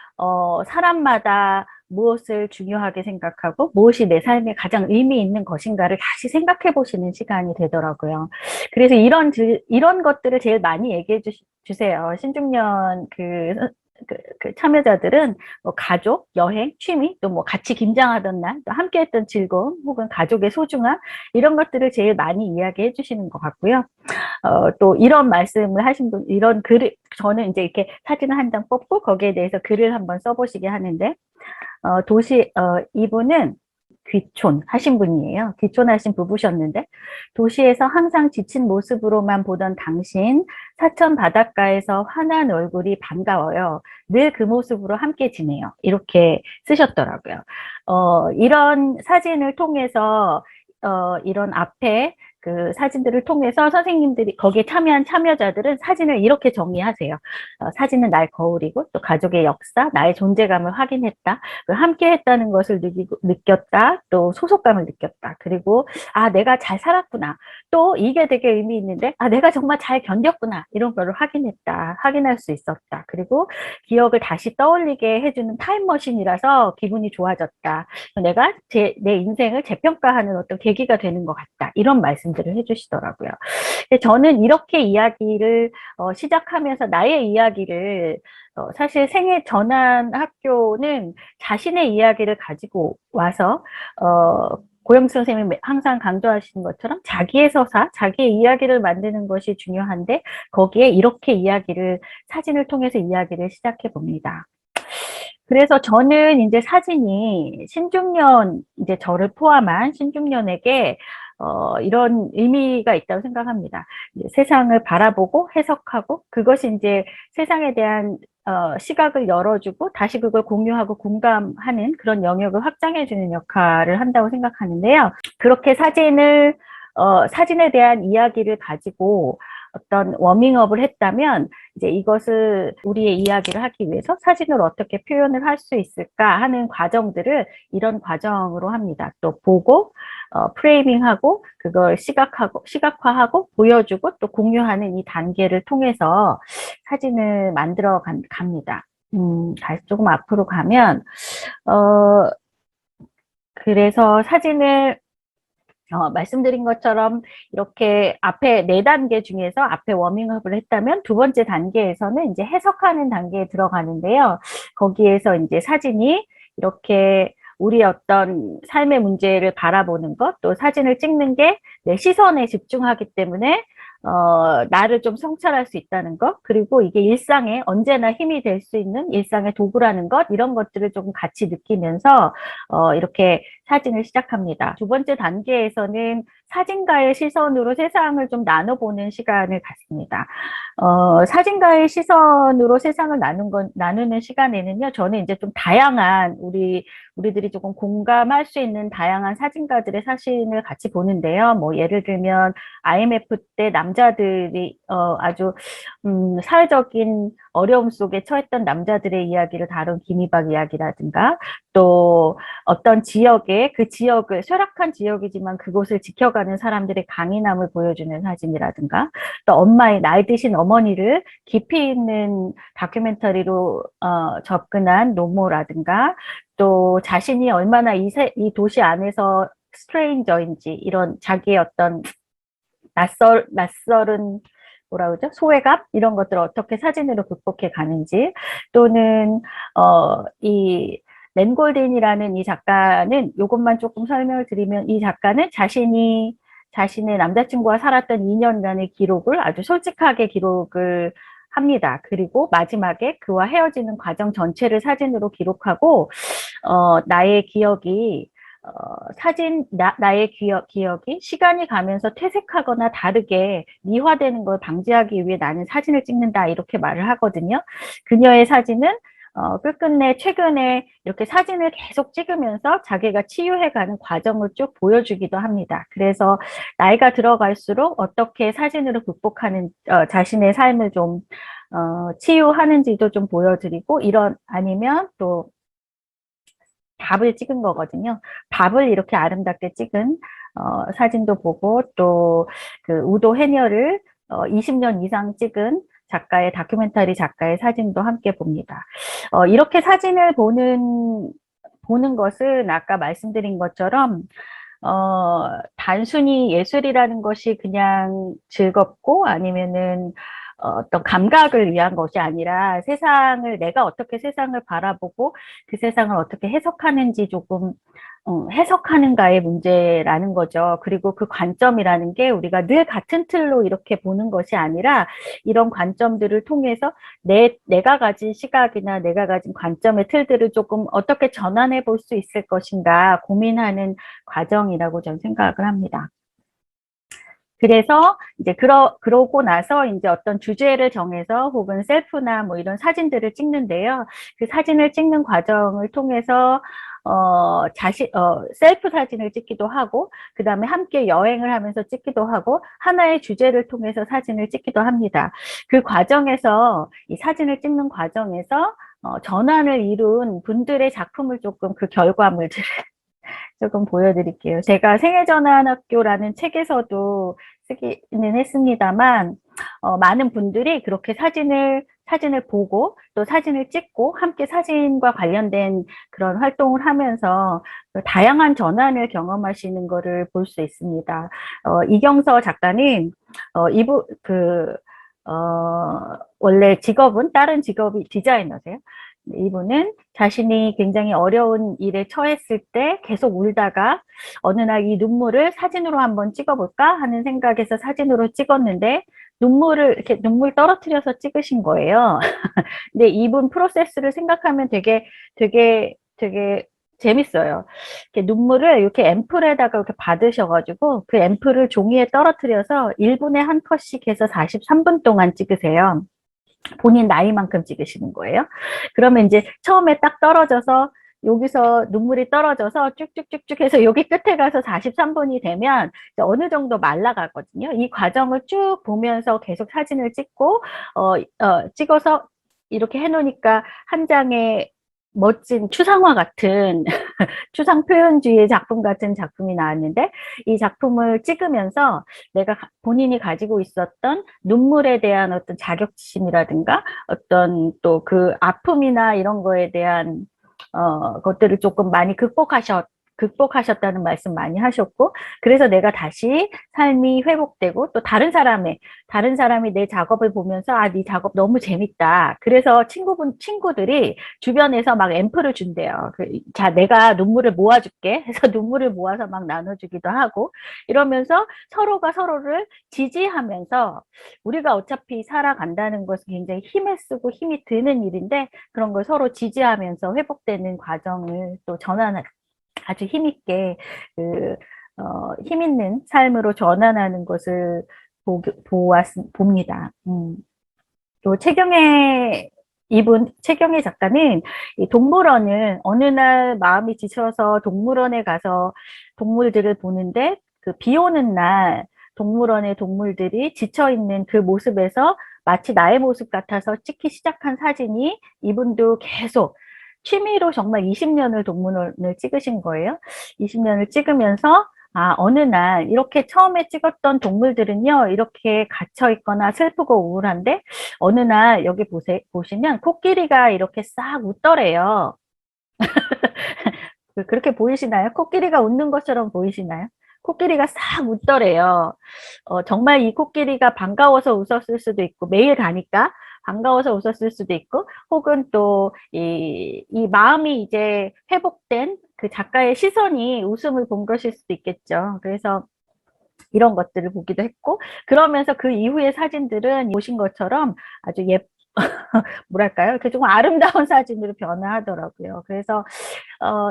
사람마다 무엇을 중요하게 생각하고 무엇이 내 삶에 가장 의미 있는 것인가를 다시 생각해 보시는 시간이 되더라고요. 그래서 이런 것들을 제일 많이 얘기해 주세요. 신중년 그 참여자들은 뭐 가족, 여행, 취미, 또 뭐 같이 김장하던 날, 또 함께 했던 즐거움, 혹은 가족의 소중함, 이런 것들을 제일 많이 이야기해 주시는 것 같고요. 또 이런 말씀을 하신 분, 이런 글을, 저는 이제 이렇게 사진을 한 장 뽑고 거기에 대해서 글을 한번 써보시게 하는데, 이분은 귀촌 하신 분이에요. 귀촌하신 부부셨는데, 도시에서 항상 지친 모습으로만 보던 당신, 사천 바닷가에서 환한 얼굴이 반가워요. 늘 그 모습으로 함께 지내요. 이렇게 쓰셨더라고요. 이런 사진을 통해서, 이런 앞에 그 사진들을 통해서 선생님들이 거기에 참여한 참여자들은 사진을 이렇게 정리하세요. 사진은 날 거울이고 또 가족의 역사, 나의 존재감을 확인했다. 함께 했다는 것을 느꼈다. 또 소속감을 느꼈다. 그리고 내가 잘 살았구나. 또 이게 되게 의미 있는데 내가 정말 잘 견뎠구나. 이런 거를 확인했다. 확인할 수 있었다. 그리고 기억을 다시 떠올리게 해주는 타임머신이라서 기분이 좋아졌다. 내가 내 인생을 재평가하는 어떤 계기가 되는 것 같다. 이런 말씀들을 해주시더라고요. 근데 저는 이렇게 이야기를 시작하면서 나의 이야기를 사실 생애 전환 학교는 자신의 이야기를 가지고 와서 고영수 선생님이 항상 강조하시는 것처럼 자기의 서사, 자기의 이야기를 만드는 것이 중요한데 거기에 이렇게 사진을 통해서 이야기를 시작해 봅니다. 그래서 저는 이제 사진이 이제 저를 포함한 신중년에게 이런 의미가 있다고 생각합니다. 이제 세상을 바라보고 해석하고 그것이 이제 세상에 대한 시각을 열어주고 다시 그걸 공유하고 공감하는 그런 영역을 확장해주는 역할을 한다고 생각하는데요. 그렇게 사진에 대한 이야기를 가지고 어떤 워밍업을 했다면 이제 이것을 우리의 이야기를 하기 위해서 사진을 어떻게 표현을 할 수 있을까 하는 과정들을 이런 과정으로 합니다. 또 보고 프레이밍하고 그걸 시각화하고 보여주고 또 공유하는 이 단계를 통해서 사진을 만들어 갑니다. 다시 조금 앞으로 가면 그래서 사진을 말씀드린 것처럼 이렇게 앞에 4단계 중에서 앞에 워밍업을 했다면 두 번째 단계에서는 이제 해석하는 단계에 들어가는데요. 거기에서 이제 사진이 이렇게 우리 어떤 삶의 문제를 바라보는 것, 또 사진을 찍는 게 내 시선에 집중하기 때문에 나를 좀 성찰할 수 있다는 것, 그리고 이게 일상에 언제나 힘이 될 수 있는 일상의 도구라는 것, 이런 것들을 조금 같이 느끼면서 이렇게 사진을 시작합니다. 두 번째 단계에서는 사진가의 시선으로 세상을 좀 나눠보는 시간을 갖습니다. 사진가의 시선으로 세상을 나누는 시간에는요, 저는 이제 좀 다양한, 우리들이 조금 공감할 수 있는 다양한 사진가들의 사진을 같이 보는데요. 뭐, 예를 들면, IMF 때 남자들이, 아주, 사회적인 어려움 속에 처했던 남자들의 이야기를 다룬 김이박 이야기라든가, 또 어떤 지역에 그 지역을 쇠락한 지역이지만 그곳을 지켜가는 사람들의 강인함을 보여주는 사진이라든가 또 엄마의 나이 드신 어머니를 깊이 있는 다큐멘터리로 접근한 노모라든가 또 자신이 얼마나 이 도시 안에서 스트레인저인지 이런 자기의 어떤 낯설은 뭐라 그러죠? 소외감? 이런 것들을 어떻게 사진으로 극복해 가는지 또는 이 렌골딘이라는 이 작가는 이것만 조금 설명을 드리면 이 작가는 자신의 남자친구와 살았던 2년간의 기록을 아주 솔직하게 기록을 합니다. 그리고 마지막에 그와 헤어지는 과정 전체를 사진으로 기록하고 나의 기억이 나의 기억이 시간이 가면서 퇴색하거나 다르게 미화되는 걸 방지하기 위해 나는 사진을 찍는다 이렇게 말을 하거든요. 그녀의 사진은 끝끝내 최근에 이렇게 사진을 계속 찍으면서 자기가 치유해가는 과정을 쭉 보여주기도 합니다. 그래서 나이가 들어갈수록 어떻게 사진으로 극복하는 자신의 삶을 좀 치유하는지도 좀 보여드리고 아니면 또 밥을 찍은 거거든요. 밥을 이렇게 아름답게 찍은 사진도 보고 또 그 우도 해녀를 20년 이상 찍은 작가의 다큐멘터리 작가의 사진도 함께 봅니다. 이렇게 사진을 보는 것은 아까 말씀드린 것처럼 단순히 예술이라는 것이 그냥 즐겁고 아니면은 어떤 감각을 위한 것이 아니라 내가 어떻게 세상을 바라보고 그 세상을 어떻게 해석하는지 조금 해석하는가의 문제라는 거죠. 그리고 그 관점이라는 게 우리가 늘 같은 틀로 이렇게 보는 것이 아니라 이런 관점들을 통해서 내가 가진 시각이나 내가 가진 관점의 틀들을 조금 어떻게 전환해 볼 수 있을 것인가 고민하는 과정이라고 저는 생각을 합니다. 그래서 이제 그러고 나서 이제 어떤 주제를 정해서 혹은 셀프나 뭐 이런 사진들을 찍는데요. 그 사진을 찍는 과정을 통해서 셀프 사진을 찍기도 하고, 그 다음에 함께 여행을 하면서 찍기도 하고, 하나의 주제를 통해서 사진을 찍기도 합니다. 그 과정에서, 이 사진을 찍는 과정에서, 전환을 이룬 분들의 작품을 조금 그 결과물들을 조금 보여드릴게요. 제가 생애전환학교라는 책에서도 쓰기는 했습니다만, 많은 분들이 그렇게 사진을 보고 또 사진을 찍고 함께 사진과 관련된 그런 활동을 하면서 다양한 전환을 경험하시는 것을 볼 수 있습니다. 이경서 작가는 원래 다른 직업이 디자이너세요. 이분은 자신이 굉장히 어려운 일에 처했을 때 계속 울다가 어느 날 이 눈물을 사진으로 한번 찍어볼까 하는 생각에서 사진으로 찍었는데 이렇게 눈물 떨어뜨려서 찍으신 거예요. 근데 이분 프로세스를 생각하면 되게 재밌어요. 이렇게 눈물을 이렇게 앰플에다가 이렇게 받으셔가지고 그 앰플을 종이에 떨어뜨려서 1분에 한 컷씩 해서 43분 동안 찍으세요. 본인 나이만큼 찍으시는 거예요. 그러면 이제 처음에 딱 떨어져서 여기서 눈물이 떨어져서 쭉쭉쭉쭉 해서 여기 끝에 가서 43분이 되면 이제 어느 정도 말라가거든요. 이 과정을 쭉 보면서 계속 사진을 찍고, 찍어서 이렇게 해놓으니까 한 장의 멋진 추상화 같은 추상 표현주의의 작품 같은 작품이 나왔는데, 이 작품을 찍으면서 내가 본인이 가지고 있었던 눈물에 대한 어떤 자격지심이라든가 어떤 또 그 아픔이나 이런 거에 대한 것들을 조금 많이 극복하셨다는 말씀 많이 하셨고, 그래서 내가 다시 삶이 회복되고, 또 다른 사람이 내 작업을 보면서, 아, 네 작업 너무 재밌다. 그래서 친구들이 주변에서 막 앰플을 준대요. 자, 내가 눈물을 모아줄게. 해서 눈물을 모아서 막 나눠주기도 하고, 이러면서 서로가 서로를 지지하면서, 우리가 어차피 살아간다는 것은 굉장히 힘을 쓰고 힘이 드는 일인데, 그런 걸 서로 지지하면서 회복되는 과정을 또 전환하는 아주 힘있게 힘 있는 삶으로 전환하는 것을 봅니다. 또 최경혜 작가는 이 동물원을 어느 날 마음이 지쳐서 동물원에 가서 동물들을 보는데, 그 비 오는 날 동물원의 동물들이 지쳐 있는 그 모습에서 마치 나의 모습 같아서 찍기 시작한 사진이, 이분도 계속 취미로 정말 20년을 동물원을 찍으신 거예요. 20년을 찍으면서, 아, 어느 날 이렇게 처음에 찍었던 동물들은요, 이렇게 갇혀 있거나 슬프고 우울한데, 어느 날 여기 보시면 코끼리가 이렇게 싹 웃더래요. 그렇게 보이시나요? 코끼리가 웃는 것처럼 보이시나요? 코끼리가 싹 웃더래요. 정말 이 코끼리가 반가워서 웃었을 수도 있고, 매일 가니까 반가워서 웃었을 수도 있고, 혹은 또 이 마음이 이제 회복된 그 작가의 시선이 웃음을 본 것일 수도 있겠죠. 그래서 이런 것들을 보기도 했고, 그러면서 그 이후의 사진들은 보신 것처럼 아주 뭐랄까요? 이렇게 좀 아름다운 사진으로 변화하더라고요. 그래서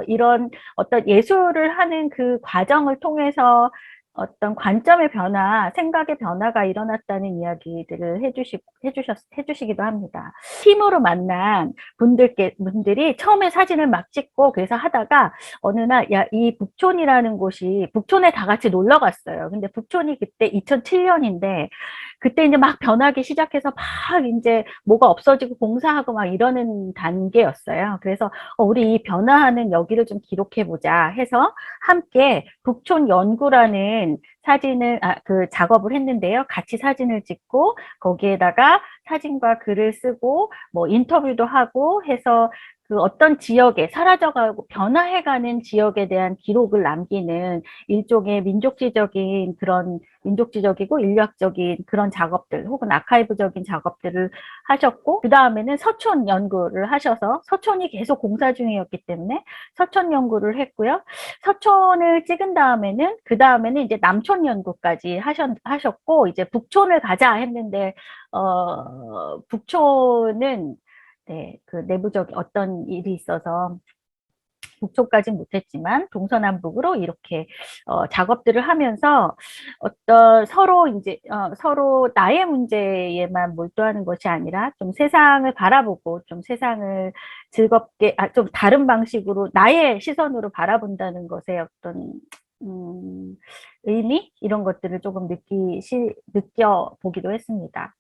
이런 어떤 예술을 하는 그 과정을 통해서 어떤 관점의 변화, 생각의 변화가 일어났다는 이야기들을 해주시기도 합니다. 팀으로 만난 분들이 처음에 사진을 막 찍고 그래서 하다가 어느 날, 야, 이 북촌이라는 곳이, 북촌에 다 같이 놀러 갔어요. 근데 북촌이 그때 2007년인데, 그때 이제 막 변하기 시작해서 막 이제 뭐가 없어지고 공사하고 막 이러는 단계였어요. 그래서 우리 이 변화하는 여기를 좀 기록해보자 해서 함께 북촌 연구라는 그 작업을 했는데요. 같이 사진을 찍고 거기에다가 사진과 글을 쓰고 뭐 인터뷰도 하고 해서 그 어떤 지역에 사라져가고 변화해가는 지역에 대한 기록을 남기는 일종의 민족지적이고 인류학적인 그런 작업들 혹은 아카이브적인 작업들을 하셨고, 그 다음에는 서촌 연구를 하셔서, 서촌이 계속 공사 중이었기 때문에 서촌 연구를 했고요. 서촌을 찍은 다음에는 그 다음에는 이제 남촌 연구까지 하셨고, 이제 북촌을 가자 했는데 북촌은 네, 그 내부적 어떤 일이 있어서 북촌까지는 못했지만 동서남북으로 이렇게 작업들을 하면서 어떤 서로 나의 문제에만 몰두하는 것이 아니라 좀 세상을 바라보고 좀 세상을 즐겁게 좀 다른 방식으로 나의 시선으로 바라본다는 것에 어떤 의미 이런 것들을 조금 느껴보기도 했습니다.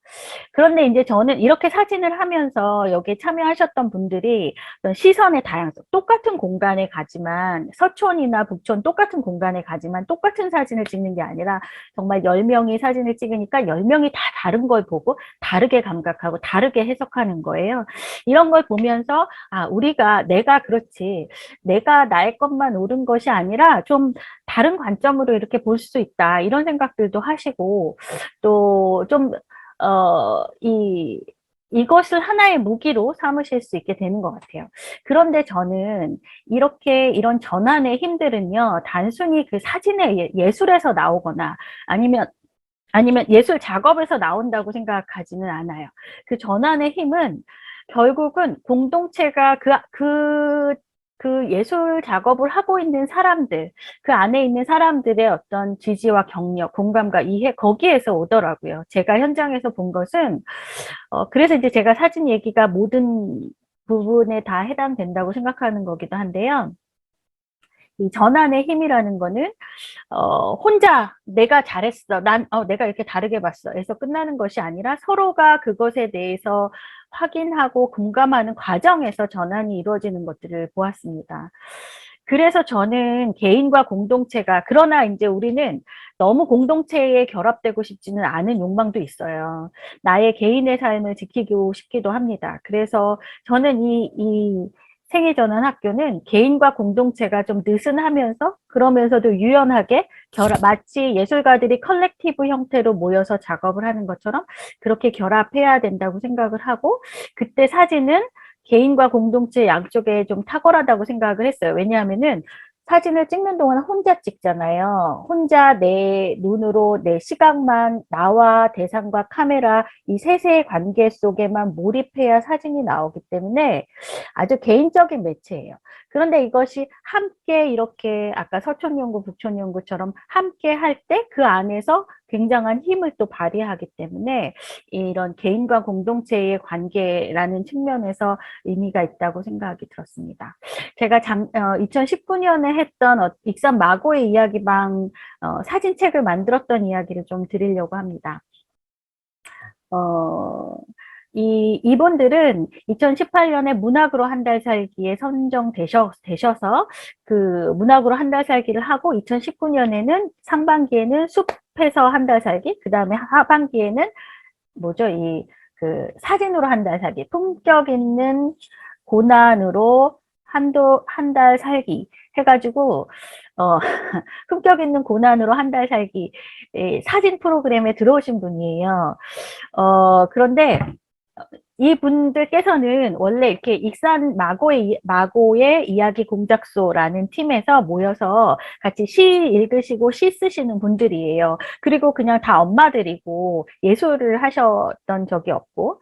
그런데 이제 저는 이렇게 사진을 하면서 여기에 참여하셨던 분들이 어떤 시선의 다양성, 똑같은 공간에 가지만, 서촌이나 북촌 똑같은 공간에 가지만 똑같은 사진을 찍는 게 아니라 정말 10명이 사진을 찍으니까 10명이 다 다른 걸 보고 다르게 감각하고 다르게 해석하는 거예요. 이런 걸 보면서 내가 그렇지, 내가 나의 것만 옳은 것이 아니라 좀 다른 관점으로 이렇게 볼 수 있다, 이런 생각들도 하시고, 또 좀 이것을 하나의 무기로 삼으실 수 있게 되는 것 같아요. 그런데 저는 이런 전환의 힘들은요, 단순히 그 사진의 예술에서 나오거나 아니면 예술 작업에서 나온다고 생각하지는 않아요. 그 전환의 힘은 결국은 공동체가 그 예술 작업을 하고 있는 사람들, 그 안에 있는 사람들의 어떤 지지와 격려, 공감과 이해, 거기에서 오더라고요. 제가 현장에서 본 것은, 그래서 이제 제가 사진 얘기가 모든 부분에 다 해당된다고 생각하는 거기도 한데요. 이 전환의 힘이라는 거는 혼자 내가 잘했어. 내가 이렇게 다르게 봤어. 해서 끝나는 것이 아니라 서로가 그것에 대해서 확인하고 공감하는 과정에서 전환이 이루어지는 것들을 보았습니다. 그래서 저는 개인과 공동체가, 그러나 이제 우리는 너무 공동체에 결합되고 싶지는 않은 욕망도 있어요. 나의 개인의 삶을 지키고 싶기도 합니다. 그래서 저는 이 생애전환학교는 개인과 공동체가 좀 느슨하면서 그러면서도 유연하게 마치 예술가들이 컬렉티브 형태로 모여서 작업을 하는 것처럼 그렇게 결합해야 된다고 생각을 하고, 그때 사진은 개인과 공동체 양쪽에 좀 탁월하다고 생각을 했어요. 왜냐하면은 사진을 찍는 동안 혼자 찍잖아요. 혼자 내 눈으로 내 시각만, 나와 대상과 카메라 이 셋의 관계 속에만 몰입해야 사진이 나오기 때문에 아주 개인적인 매체예요. 그런데 이것이 함께 이렇게 아까 서촌연구, 북촌연구처럼 함께 할 때 그 안에서 굉장한 힘을 또 발휘하기 때문에 이런 개인과 공동체의 관계라는 측면에서 의미가 있다고 생각이 들었습니다. 제가 2019년에 했던 익산 마고의 이야기방 사진책을 만들었던 이야기를 좀 드리려고 합니다. 이분들은 2018년에 문학으로 한 달 살기에 선정되셔서 그 문학으로 한 달 살기를 하고 2019년에는 상반기에는 숲에서 한 달 살기, 그 다음에 하반기에는 뭐죠? 그 사진으로 한 달 살기, 품격 있는 고난으로 한 달 살기 해가지고 품격 있는 고난으로 한 달 살기 사진 프로그램에 들어오신 분이에요. 그런데 이분들께서는 원래 이렇게 익산 마고의 이야기 공작소라는 팀에서 모여서 같이 시 읽으시고 시 쓰시는 분들이에요. 그리고 그냥 다 엄마들이고 예술을 하셨던 적이 없고,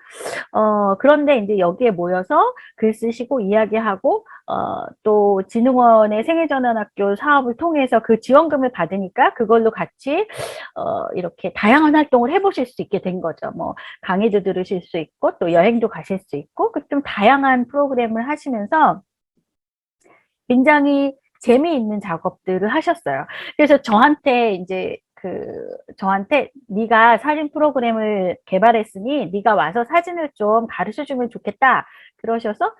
그런데 이제 여기에 모여서 글 쓰시고 이야기하고, 또 진흥원의 생애전환학교 사업을 통해서 그 지원금을 받으니까 그걸로 같이, 이렇게 다양한 활동을 해보실 수 있게 된 거죠. 뭐, 강의도 들으실 수 있고, 또 여행도 가실 수 있고, 그 좀 다양한 프로그램을 하시면서 굉장히 재미있는 작업들을 하셨어요. 그래서 저한테 네가 사진 프로그램을 개발했으니 네가 와서 사진을 좀 가르쳐 주면 좋겠다. 그러셔서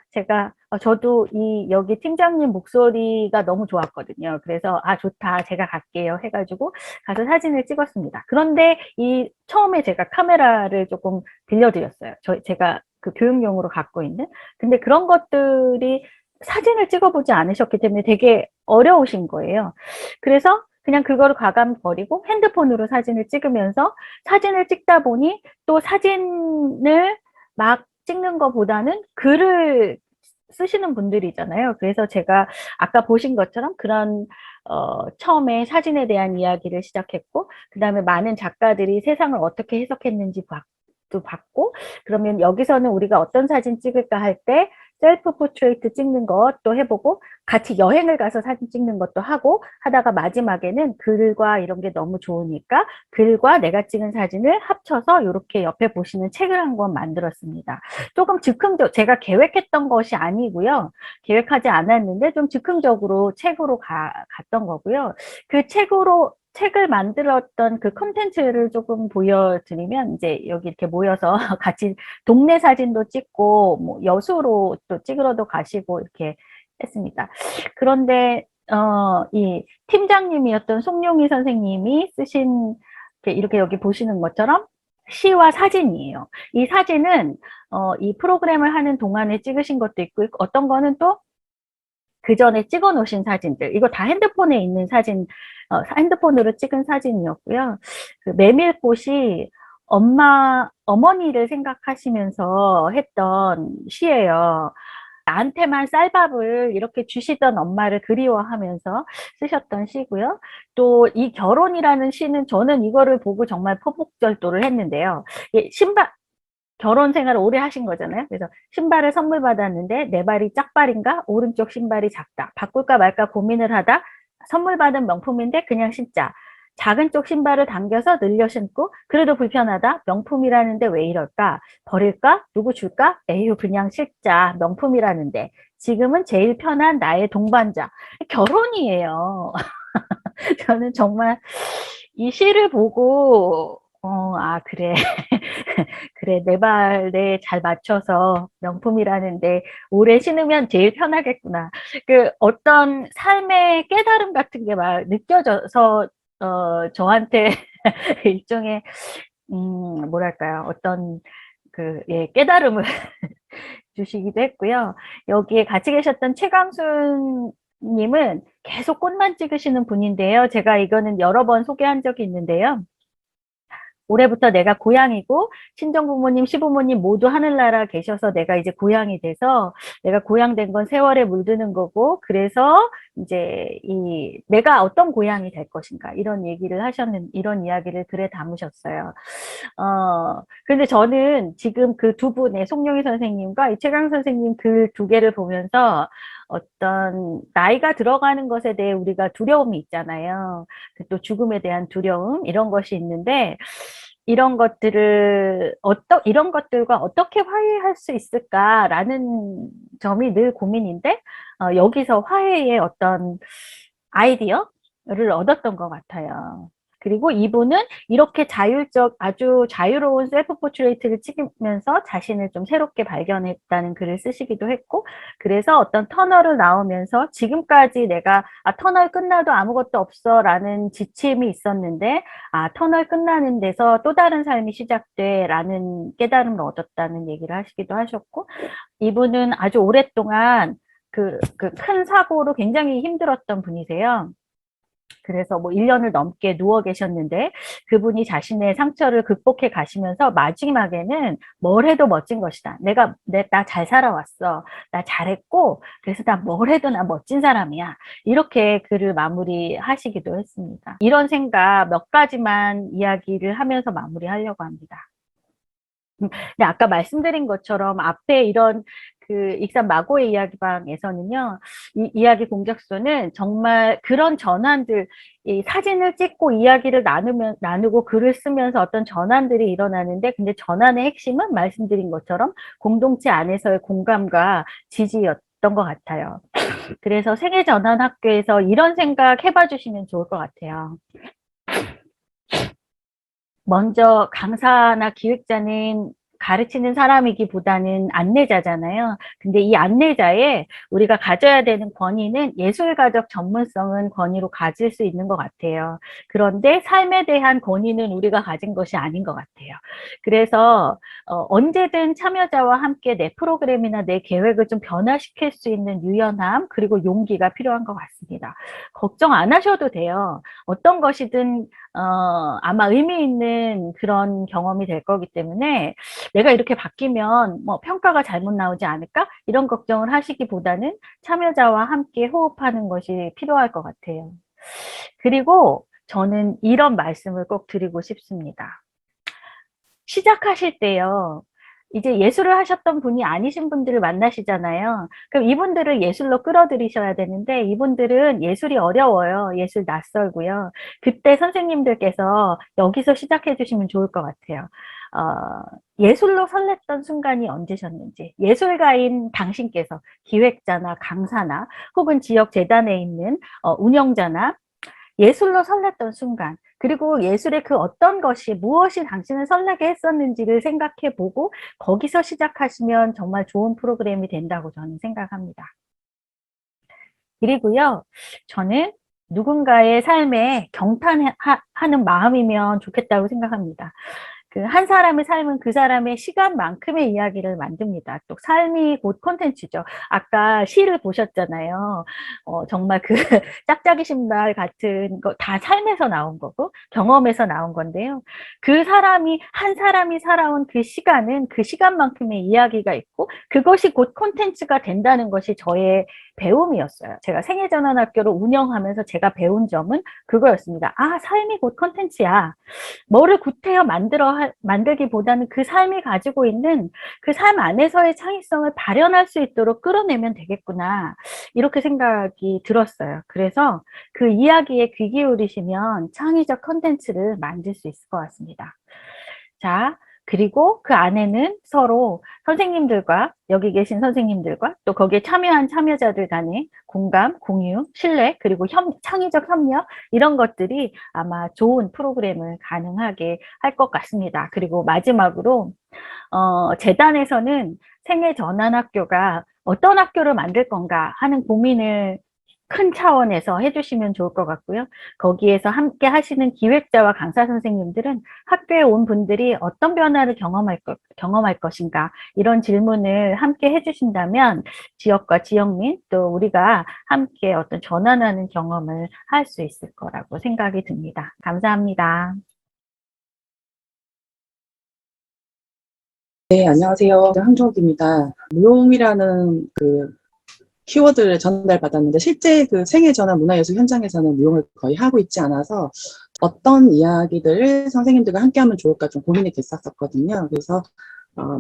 저도 여기 팀장님 목소리가 너무 좋았거든요. 그래서 좋다. 제가 갈게요. 해가지고 가서 사진을 찍었습니다. 그런데 처음에 제가 카메라를 조금 빌려드렸어요. 제가 그 교육용으로 갖고 있는. 근데 그런 것들이 사진을 찍어보지 않으셨기 때문에 되게 어려우신 거예요. 그래서 그냥 그거를 과감히 버리고 핸드폰으로 사진을 찍으면서 사진을 찍다 보니 또 사진을 막 찍는 것보다는 글을 쓰시는 분들이잖아요. 그래서 제가 아까 보신 것처럼 그런 처음에 사진에 대한 이야기를 시작했고, 그 다음에 많은 작가들이 세상을 어떻게 해석했는지 도 봤고, 그러면 여기서는 우리가 어떤 사진 찍을까 할 때 셀프 포트레이트 찍는 것도 해보고 같이 여행을 가서 사진 찍는 것도 하고 하다가 마지막에는 글과 이런 게 너무 좋으니까 글과 내가 찍은 사진을 합쳐서 이렇게 옆에 보시는 책을 한 권 만들었습니다. 조금 제가 계획했던 것이 아니고요. 계획하지 않았는데 좀 즉흥적으로 책으로 갔던 거고요. 그 책을 만들었던 그 컨텐츠를 조금 보여드리면, 이제 여기 이렇게 모여서 같이 동네 사진도 찍고, 뭐 여수로 또 찍으러도 가시고 이렇게 했습니다. 그런데, 이 팀장님이었던 송룡희 선생님이 쓰신, 이렇게 여기 보시는 것처럼 시와 사진이에요. 이 사진은, 이 프로그램을 하는 동안에 찍으신 것도 있고, 어떤 거는 또 그 전에 찍어 놓으신 사진들, 이거 다 핸드폰에 있는 사진, 핸드폰으로 찍은 사진이었고요. 그 메밀꽃이 어머니를 생각하시면서 했던 시예요. 나한테만 쌀밥을 이렇게 주시던 엄마를 그리워하면서 쓰셨던 시고요. 또 이 결혼이라는 시는 저는 이거를 보고 정말 포복절도를 했는데요. 결혼 생활을 오래 하신 거잖아요. 그래서 신발을 선물 받았는데 내 발이 짝발인가? 오른쪽 신발이 작다. 바꿀까 말까 고민을 하다 선물 받은 명품인데 그냥 신자. 작은 쪽 신발을 당겨서 늘려 신고 그래도 불편하다. 명품이라는데 왜 이럴까? 버릴까? 누구 줄까? 에휴 그냥 신자. 명품이라는데. 지금은 제일 편한 나의 동반자. 결혼이에요. 저는 정말 이 시를 보고 그래. 그래, 내 발에 잘 맞춰서 명품이라는데 오래 신으면 제일 편하겠구나. 그 어떤 삶의 깨달음 같은 게 막 느껴져서 저한테 일종의 뭐랄까요? 어떤 깨달음을 주시기도 했고요. 여기에 같이 계셨던 최강순 님은 계속 꽃만 찍으시는 분인데요. 제가 이거는 여러 번 소개한 적이 있는데요. 올해부터 내가 고향이고 친정 부모님, 시부모님 모두 하늘나라 계셔서 내가 이제 고향이 돼서 내가 고향된 건 세월에 물드는 거고 그래서 이제 내가 어떤 고향이 될 것인가 이런 얘기를 이런 이야기를 글에 담으셨어요. 근데 저는 지금 그 두 분의 송영희 선생님과 이 최강 선생님 글 두 개를 보면서 어떤 나이가 들어가는 것에 대해 우리가 두려움이 있잖아요. 또 죽음에 대한 두려움 이런 것이 있는데 이런 것들과 어떻게 화해할 수 있을까라는 점이 늘 고민인데 여기서 화해의 어떤 아이디어를 얻었던 것 같아요. 그리고 이분은 이렇게 아주 자유로운 셀프 포트레이트를 찍으면서 자신을 좀 새롭게 발견했다는 글을 쓰시기도 했고, 그래서 어떤 터널을 나오면서 지금까지 내가, 터널 끝나도 아무것도 없어 라는 지침이 있었는데, 터널 끝나는 데서 또 다른 삶이 시작돼 라는 깨달음을 얻었다는 얘기를 하시기도 하셨고, 이분은 아주 오랫동안 그 큰 사고로 굉장히 힘들었던 분이세요. 그래서 뭐 1년을 넘게 누워 계셨는데 그분이 자신의 상처를 극복해 가시면서 마지막에는 뭘 해도 멋진 것이다. 나 잘 살아왔어. 나 잘했고 그래서 나 뭘 해도 나 멋진 사람이야. 이렇게 글을 마무리하시기도 했습니다. 이런 생각 몇 가지만 이야기를 하면서 마무리하려고 합니다. 근데 아까 말씀드린 것처럼 앞에 이런 익산 마고의 이야기방에서는요, 이 이야기 공작소는 정말 그런 전환들, 이 사진을 찍고 이야기를 나누고 글을 쓰면서 어떤 전환들이 일어나는데, 근데 전환의 핵심은 말씀드린 것처럼 공동체 안에서의 공감과 지지였던 것 같아요. 그래서 세계전환학교에서 이런 생각 해봐 주시면 좋을 것 같아요. 먼저 강사나 기획자는 가르치는 사람이기보다는 안내자잖아요. 근데 이 안내자에 우리가 가져야 되는 권위는 예술가적 전문성은 권위로 가질 수 있는 것 같아요. 그런데 삶에 대한 권위는 우리가 가진 것이 아닌 것 같아요. 그래서 언제든 참여자와 함께 내 프로그램이나 내 계획을 좀 변화시킬 수 있는 유연함 그리고 용기가 필요한 것 같습니다. 걱정 안 하셔도 돼요. 어떤 것이든 아마 의미 있는 그런 경험이 될 거기 때문에 내가 이렇게 바뀌면 뭐 평가가 잘못 나오지 않을까? 이런 걱정을 하시기보다는 참여자와 함께 호흡하는 것이 필요할 것 같아요. 그리고 저는 이런 말씀을 꼭 드리고 싶습니다. 시작하실 때요. 이제 예술을 하셨던 분이 아니신 분들을 만나시잖아요. 그럼 이분들을 예술로 끌어들이셔야 되는데 이분들은 예술이 어려워요. 예술 낯설고요. 그때 선생님들께서 여기서 시작해 주시면 좋을 것 같아요. 예술로 설렜던 순간이 언제셨는지 예술가인 당신께서 기획자나 강사나 혹은 지역 재단에 있는 운영자나 예술로 설렜던 순간 그리고 예술의 그 어떤 것이 무엇이 당신을 설레게 했었는지를 생각해 보고 거기서 시작하시면 정말 좋은 프로그램이 된다고 저는 생각합니다. 그리고요, 저는 누군가의 삶에 경탄하는 마음이면 좋겠다고 생각합니다. 한 사람의 삶은 그 사람의 시간만큼의 이야기를 만듭니다. 또 삶이 곧 콘텐츠죠. 아까 시를 보셨잖아요. 정말 짝짝이 신발 같은 거 다 삶에서 나온 거고 경험에서 나온 건데요. 한 사람이 살아온 그 시간은 그 시간만큼의 이야기가 있고 그것이 곧 콘텐츠가 된다는 것이 저의 배움이었어요. 제가 생애전환학교를 운영하면서 제가 배운 점은 그거였습니다. 아, 삶이 곧 콘텐츠야. 뭐를 구태여 만들기보다는 그 삶이 가지고 있는 그 삶 안에서의 창의성을 발현할 수 있도록 끌어내면 되겠구나. 이렇게 생각이 들었어요. 그래서 그 이야기에 귀 기울이시면 창의적 콘텐츠를 만들 수 있을 것 같습니다. 자, 그리고 그 안에는 서로 선생님들과 여기 계신 선생님들과 또 거기에 참여한 참여자들 간의 공감, 공유, 신뢰, 그리고 창의적 협력 이런 것들이 아마 좋은 프로그램을 가능하게 할 것 같습니다. 그리고 마지막으로 재단에서는 생애전환학교가 어떤 학교를 만들 건가 하는 고민을 큰 차원에서 해주시면 좋을 것 같고요. 거기에서 함께 하시는 기획자와 강사 선생님들은 학교에 온 분들이 어떤 변화를 경험할 것인가 이런 질문을 함께 해주신다면 지역과 지역민 또 우리가 함께 어떤 전환하는 경험을 할 수 있을 거라고 생각이 듭니다. 감사합니다. 네, 안녕하세요. 한종욱입니다. 무용이라는 그 키워드를 전달받았는데 실제 그 생애전환 문화예술 현장에서는 무용을 거의 하고 있지 않아서 어떤 이야기들을 선생님들과 함께 하면 좋을까 좀 고민이 됐었거든요. 그래서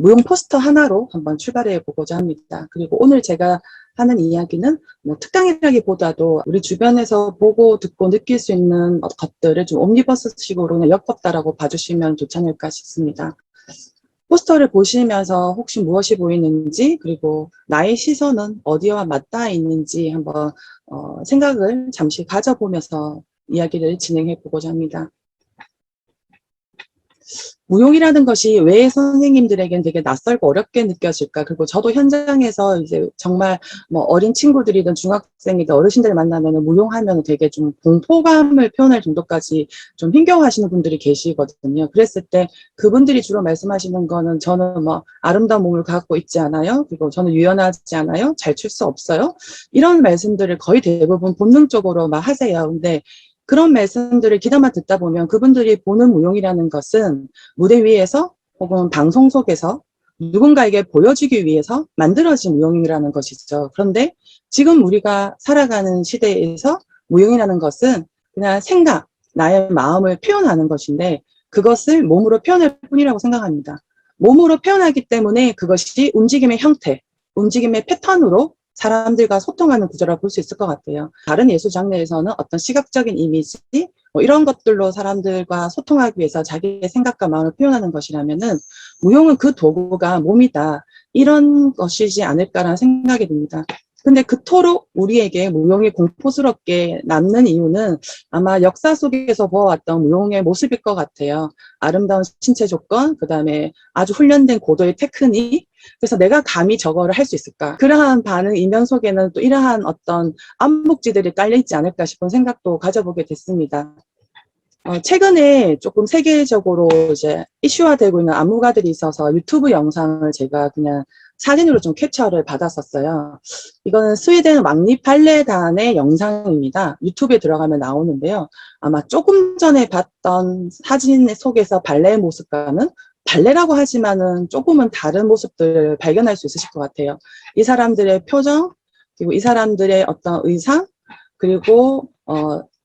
무용 포스터 하나로 한번 출발해 보고자 합니다. 그리고 오늘 제가 하는 이야기는 뭐 특강이라기보다도 우리 주변에서 보고 듣고 느낄 수 있는 것들을 좀 옴니버스식으로 엮었다라고 봐주시면 좋지 않을까 싶습니다. 포스터를 보시면서 혹시 무엇이 보이는지 그리고 나의 시선은 어디와 맞닿아 있는지 한번 생각을 잠시 가져보면서 이야기를 진행해 보고자 합니다. 무용이라는 것이 왜 선생님들에겐 되게 낯설고 어렵게 느껴질까? 그리고 저도 현장에서 이제 정말 뭐 어린 친구들이든 중학생이든 어르신들 만나면 무용하면 되게 좀 공포감을 표현할 정도까지 좀 힘겨워하시는 분들이 계시거든요. 그랬을 때 그분들이 주로 말씀하시는 거는 저는 뭐 아름다운 몸을 갖고 있지 않아요. 그리고 저는 유연하지 않아요. 잘 출 수 없어요. 이런 말씀들을 거의 대부분 본능적으로 막 하세요. 근데 그런 말씀들을 귀담아 듣다 보면 그분들이 보는 무용이라는 것은 무대 위에서 혹은 방송 속에서 누군가에게 보여주기 위해서 만들어진 무용이라는 것이죠. 그런데 지금 우리가 살아가는 시대에서 무용이라는 것은 그냥 생각, 나의 마음을 표현하는 것인데 그것을 몸으로 표현할 뿐이라고 생각합니다. 몸으로 표현하기 때문에 그것이 움직임의 형태, 움직임의 패턴으로 사람들과 소통하는 구조라고 볼 수 있을 것 같아요. 다른 예술 장르에서는 어떤 시각적인 이미지 뭐 이런 것들로 사람들과 소통하기 위해서 자기의 생각과 마음을 표현하는 것이라면은 무용은 그 도구가 몸이다. 이런 것이지 않을까라는 생각이 듭니다. 근데 그토록 우리에게 무용이 공포스럽게 남는 이유는 아마 역사 속에서 보아왔던 무용의 모습일 것 같아요. 아름다운 신체 조건, 그 다음에 아주 훈련된 고도의 테크닉, 그래서 내가 감히 저거를 할 수 있을까? 그러한 반응 이면 속에는 또 이러한 어떤 암묵지들이 깔려있지 않을까 싶은 생각도 가져보게 됐습니다. 최근에 조금 세계적으로 이제 이슈화되고 있는 안무가들이 있어서 유튜브 영상을 제가 그냥 사진으로 좀 캡처를 받았었어요. 이거는 스웨덴 왕립 발레단의 영상입니다. 유튜브에 들어가면 나오는데요. 아마 조금 전에 봤던 사진 속에서 발레의 모습과는 발레라고 하지만은 조금은 다른 모습들을 발견할 수 있으실 것 같아요. 이 사람들의 표정, 그리고 이 사람들의 어떤 의상, 그리고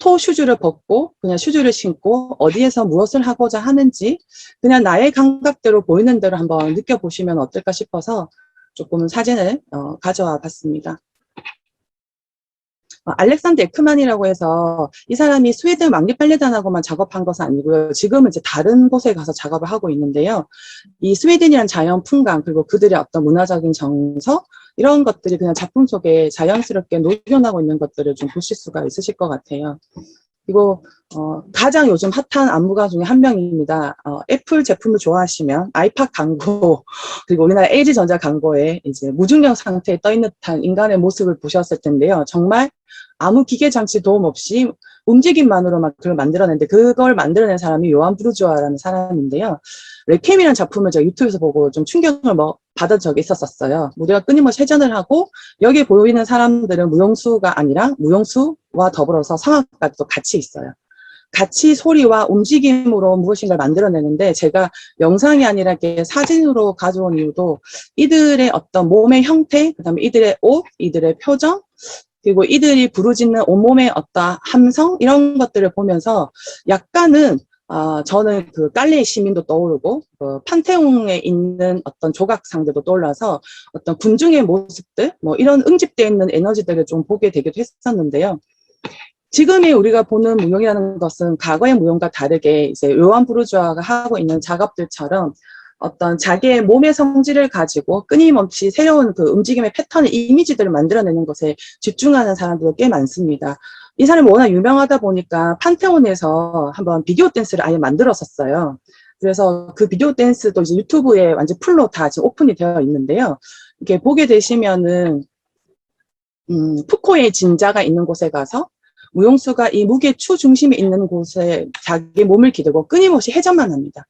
토 슈즈를 벗고 그냥 슈즈를 신고 어디에서 무엇을 하고자 하는지 그냥 나의 감각대로 보이는 대로 한번 느껴보시면 어떨까 싶어서 조금 사진을 가져와 봤습니다. 알렉산드 에크만이라고 해서 이 사람이 스웨덴 왕립 발레단하고만 작업한 것은 아니고요. 지금은 이제 다른 곳에 가서 작업을 하고 있는데요. 이 스웨덴이란 자연 풍광 그리고 그들의 어떤 문화적인 정서 이런 것들이 그냥 작품 속에 자연스럽게 녹여나고 있는 것들을 좀 보실 수가 있으실 것 같아요. 그리고 가장 요즘 핫한 안무가 중에 한 명입니다. 애플 제품을 좋아하시면 아이팟 광고 그리고 우리나라 LG전자 광고에 이제 무중력 상태에 떠 있는 듯한 인간의 모습을 보셨을 텐데요. 정말 아무 기계 장치 도움 없이 움직임만으로만 그걸 만들어냈는데 그걸 만들어낸 사람이 요한 브루주아라는 사람인데요. 레퀴엠이라는 작품을 제가 유튜브에서 보고 좀 충격을 받은 적이 있었어요. 무대가 끊임없이 회전을 하고 여기 보이는 사람들은 무용수가 아니라 무용수와 더불어서 성악가도 같이 있어요. 같이 소리와 움직임으로 무엇인가를 만들어내는데 제가 영상이 아니라 이렇게 사진으로 가져온 이유도 이들의 어떤 몸의 형태, 그다음에 이들의 옷, 이들의 표정, 그리고 이들이 부르짖는 온몸의 어떤 함성 이런 것들을 보면서 약간은 저는 그 깔레의 시민도 떠오르고 그 판테온에 있는 어떤 조각상들도 떠올라서 어떤 군중의 모습들 뭐 이런 응집되어 있는 에너지들을 좀 보게 되기도 했었는데요. 지금의 우리가 보는 무용이라는 것은 과거의 무용과 다르게 이제 요한 부르주아가 하고 있는 작업들처럼 어떤 자기의 몸의 성질을 가지고 끊임없이 새로운 그 움직임의 패턴의 이미지들을 만들어내는 것에 집중하는 사람들이 꽤 많습니다. 이 사람이 워낙 유명하다 보니까 판테온에서 한번 비디오 댄스를 아예 만들었었어요. 그래서 그 비디오 댄스도 이제 유튜브에 완전 풀로 다 지금 오픈이 되어 있는데요. 이렇게 보게 되시면은 푸코의 진자가 있는 곳에 가서 무용수가 이 무게 추 중심에 있는 곳에 자기 몸을 기대고 끊임없이 회전만 합니다.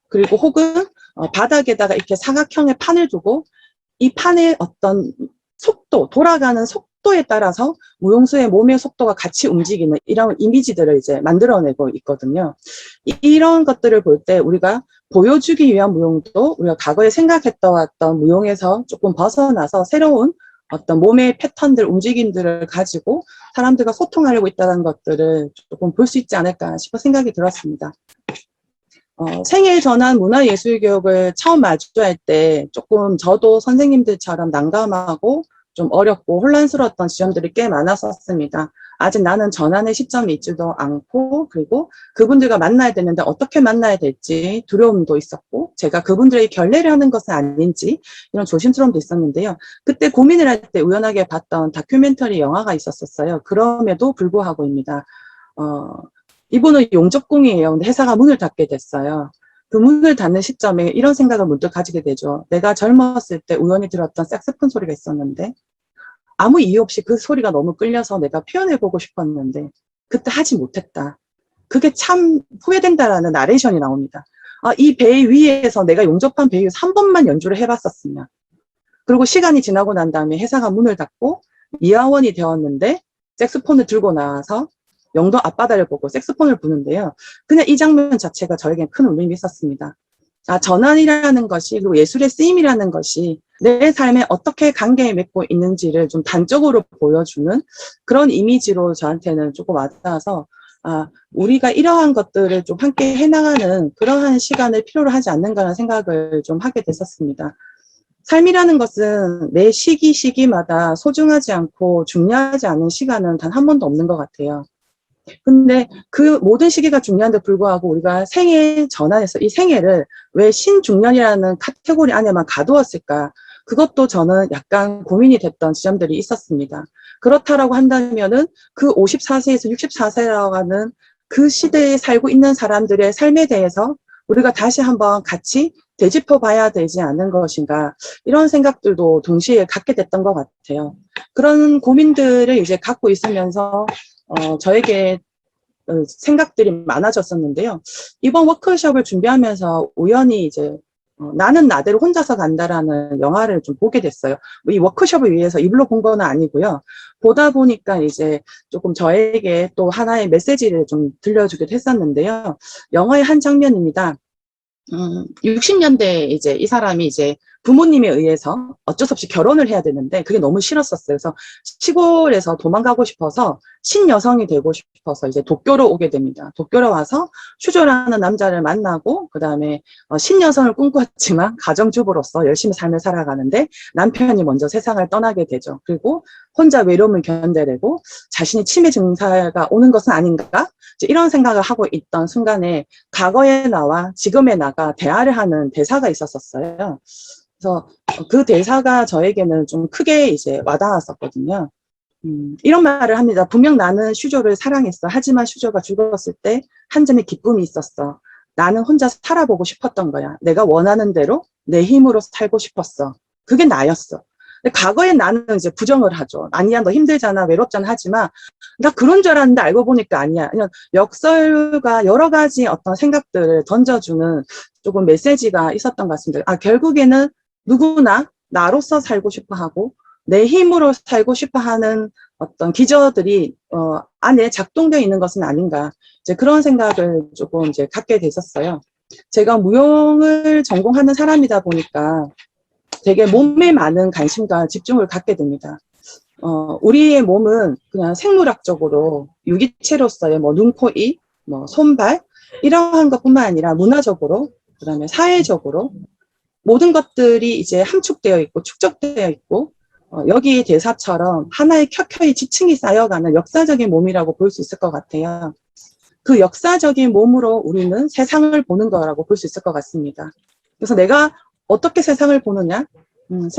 그리고 혹은 바닥에다가 이렇게 사각형의 판을 두고 이 판의 어떤 속도, 돌아가는 속도에 따라서 무용수의 몸의 속도가 같이 움직이는 이런 이미지들을 이제 만들어내고 있거든요. 이런 것들을 볼 때 우리가 보여주기 위한 무용도 우리가 과거에 생각했던 왔던 무용에서 조금 벗어나서 새로운 어떤 몸의 패턴들, 움직임들을 가지고 사람들과 소통하려고 있다는 것들을 조금 볼 수 있지 않을까 싶어 생각이 들었습니다. 생애 전환 문화예술교육을 처음 마주할 때 조금 저도 선생님들처럼 난감하고 좀 어렵고 혼란스러웠던 지점들이 꽤 많았었습니다. 아직 나는 전환의 시점이 있지도 않고 그리고 그분들과 만나야 되는데 어떻게 만나야 될지 두려움도 있었고 제가 그분들의 결례를 하는 것은 아닌지 이런 조심스러움도 있었는데요. 그때 고민을 할 때 우연하게 봤던 다큐멘터리 영화가 있었어요. 그럼에도 불구하고입니다. 이분은 용접공이에요. 근데 회사가 문을 닫게 됐어요. 그 문을 닫는 시점에 이런 생각을 문득 가지게 되죠. 내가 젊었을 때 우연히 들었던 색소폰 소리가 있었는데 아무 이유 없이 그 소리가 너무 끌려서 내가 표현해보고 싶었는데 그때 하지 못했다. 그게 참 후회된다라는 나레이션이 나옵니다. 이 배 위에서 내가 용접한 배 위에서 한 번만 연주를 해봤었으면. 그리고 시간이 지나고 난 다음에 회사가 문을 닫고 이하원이 되었는데 색소폰을 들고 나와서 영도 앞바다를 보고 색소폰을 부는데요. 그냥 이 장면 자체가 저에겐 큰 울림이 있었습니다. 전환이라는 것이 그리고 예술의 쓰임이라는 것이 내 삶에 어떻게 관계 맺고 있는지를 좀 단적으로 보여주는 그런 이미지로 저한테는 조금 와닿아서 우리가 이러한 것들을 좀 함께 해나가는 그러한 시간을 필요로 하지 않는가라는 생각을 좀 하게 됐었습니다. 삶이라는 것은 매 시기마다 소중하지 않고 중요하지 않은 시간은 단 한 번도 없는 것 같아요. 근데 그 모든 시기가 중요한데 불구하고 우리가 생애 전환해서 이 생애를 왜 신중년이라는 카테고리 안에만 가두었을까? 그것도 저는 약간 고민이 됐던 지점들이 있었습니다. 그렇다라고 한다면은 그 54세에서 64세라고 하는 그 시대에 살고 있는 사람들의 삶에 대해서 우리가 다시 한번 같이 되짚어 봐야 되지 않은 것인가 이런 생각들도 동시에 갖게 됐던 것 같아요. 그런 고민들을 이제 갖고 있으면서 저에게 생각들이 많아졌었는데요. 이번 워크숍을 준비하면서 우연히 이제 나는 나대로 혼자서 간다라는 영화를 좀 보게 됐어요. 이 워크숍을 위해서 일부러 본 건 아니고요. 보다 보니까 이제 조금 저에게 또 하나의 메시지를 좀 들려주기도 했었는데요. 영화의 한 장면입니다. 60년대에 이제 이 사람이 이제 부모님에 의해서 어쩔 수 없이 결혼을 해야 되는데 그게 너무 싫었었어요. 그래서 시골에서 도망가고 싶어서 신여성이 되고 싶어서 이제 도쿄로 오게 됩니다. 도쿄로 와서 슈조라는 남자를 만나고 그 다음에 신여성을 꿈꿨지만 가정주부로서 열심히 삶을 살아가는데 남편이 먼저 세상을 떠나게 되죠. 그리고 혼자 외로움을 견뎌내고 자신이 치매 증세가 오는 것은 아닌가? 이런 생각을 하고 있던 순간에 과거의 나와 지금의 나가 대화를 하는 대사가 있었어요. 그래서 그 대사가 저에게는 좀 크게 이제 와닿았었거든요. 이런 말을 합니다. 분명 나는 슈조를 사랑했어. 하지만 슈조가 죽었을 때 한 점의 기쁨이 있었어. 나는 혼자 살아보고 싶었던 거야. 내가 원하는 대로 내 힘으로 살고 싶었어. 그게 나였어. 근데 과거에 나는 이제 부정을 하죠. 아니야, 너 힘들잖아, 외롭잖아 하지만 나 그런 줄 알았는데 알고 보니까 아니야. 그냥 역설과 여러 가지 어떤 생각들을 던져주는 조금 메시지가 있었던 것 같습니다. 결국에는 누구나 나로서 살고 싶어 하고 내 힘으로 살고 싶어 하는 어떤 기저들이 안에 작동되어 있는 것은 아닌가. 이제 그런 생각을 조금 이제 갖게 됐었어요. 제가 무용을 전공하는 사람이다 보니까 되게 몸에 많은 관심과 집중을 갖게 됩니다. 우리의 몸은 그냥 생물학적으로 유기체로서의 뭐 눈, 코, 입, 뭐 손발 이러한 것뿐만 아니라 문화적으로 그다음에 사회적으로 모든 것들이 이제 함축되어 있고 축적되어 있고 여기 대사처럼 하나의 켜켜이 지층이 쌓여가는 역사적인 몸이라고 볼 수 있을 것 같아요. 그 역사적인 몸으로 우리는 세상을 보는 거라고 볼 수 있을 것 같습니다. 그래서 내가 어떻게 세상을 보느냐,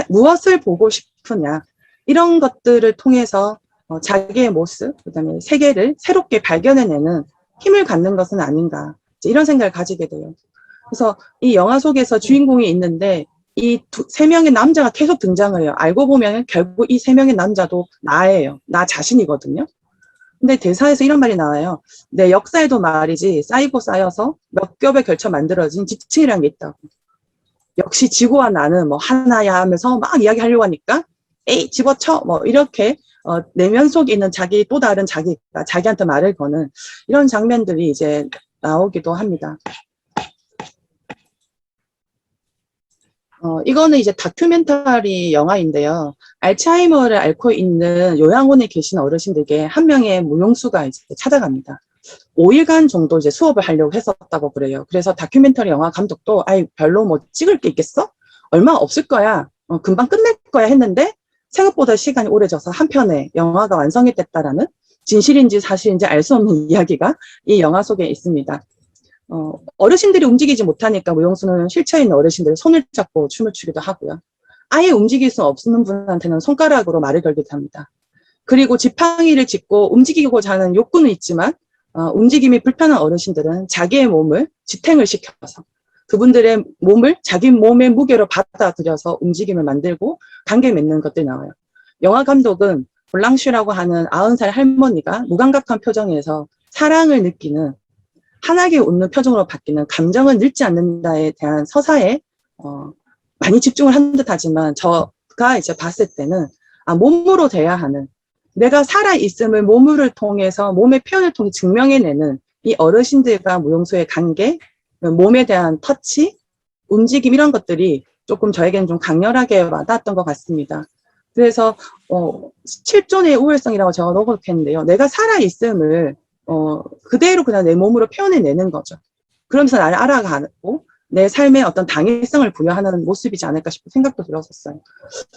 무엇을 보고 싶으냐 이런 것들을 통해서 자기의 모습, 그다음에 세계를 새롭게 발견해내는 힘을 갖는 것은 아닌가 이런 생각을 가지게 돼요. 그래서 이 영화 속에서 주인공이 있는데 이 세 명의 남자가 계속 등장을 해요. 알고 보면 결국 이 세 명의 남자도 나예요. 나 자신이거든요. 근데 대사에서 이런 말이 나와요. 내 역사에도 말이지 쌓이고 쌓여서 몇 겹에 걸쳐 만들어진 지층이라는 게 있다고. 역시 지구와 나는 뭐 하나야 하면서 막 이야기하려고 하니까 에이 집어쳐 뭐 이렇게 내면 속에 있는 자기 또 다른 자기가 자기한테 말을 거는 이런 장면들이 이제 나오기도 합니다. 이거는 이제 다큐멘터리 영화인데요. 알츠하이머를 앓고 있는 요양원에 계신 어르신들에게 한 명의 무용수가 이제 찾아갑니다. 5일간 정도 이제 수업을 하려고 했었다고 그래요. 그래서 다큐멘터리 영화 감독도 아이 별로 뭐 찍을 게 있겠어? 얼마 없을 거야. 금방 끝낼 거야 했는데 생각보다 시간이 오래져서 한편의 영화가 완성이 됐다라는 진실인지 사실인지 알 수 없는 이야기가 이 영화 속에 있습니다. 어르신들이 움직이지 못하니까 무용수는 실체 있는 어르신들 손을 잡고 춤을 추기도 하고요. 아예 움직일 수 없는 분한테는 손가락으로 말을 걸기도 합니다. 그리고 지팡이를 짚고 움직이고자 하는 욕구는 있지만 움직임이 불편한 어르신들은 자기의 몸을 지탱을 시켜서 그분들의 몸을 자기 몸의 무게로 받아들여서 움직임을 만들고 관계 맺는 것들이 나와요. 영화 감독은 볼랑슈라고 하는 90살 할머니가 무감각한 표정에서 사랑을 느끼는 환하게 웃는 표정으로 바뀌는 감정을 늙지 않는다에 대한 서사에 많이 집중을 한 듯하지만 저가 이제 봤을 때는 몸으로 돼야 하는 내가 살아있음을 몸을 통해서 몸의 표현을 통해 증명해내는 이 어르신들과 무용수의 관계, 몸에 대한 터치, 움직임 이런 것들이 조금 저에게는 좀 강렬하게 와닿았던 것 같습니다. 그래서 실존의 우월성이라고 제가 녹음했는데요. 내가 살아있음을 그대로 그냥 내 몸으로 표현해내는 거죠. 그러면서 나를 알아가고 내 삶에 어떤 당위성을 부여하는 모습이지 않을까 싶은 생각도 들었었어요.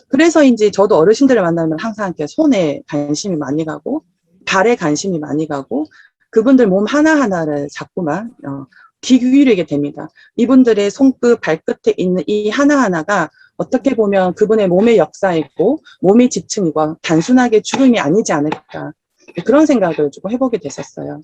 그래서인지 저도 어르신들을 만나면 항상 이렇게 손에 관심이 많이 가고 발에 관심이 많이 가고 그분들 몸 하나하나를 자꾸만 귀 기울이게 됩니다. 이분들의 손끝, 발끝에 있는 이 하나하나가 어떻게 보면 그분의 몸의 역사이고 몸의 지층이고 단순하게 죽음이 아니지 않을까 그런 생각을 조금 해보게 됐었어요.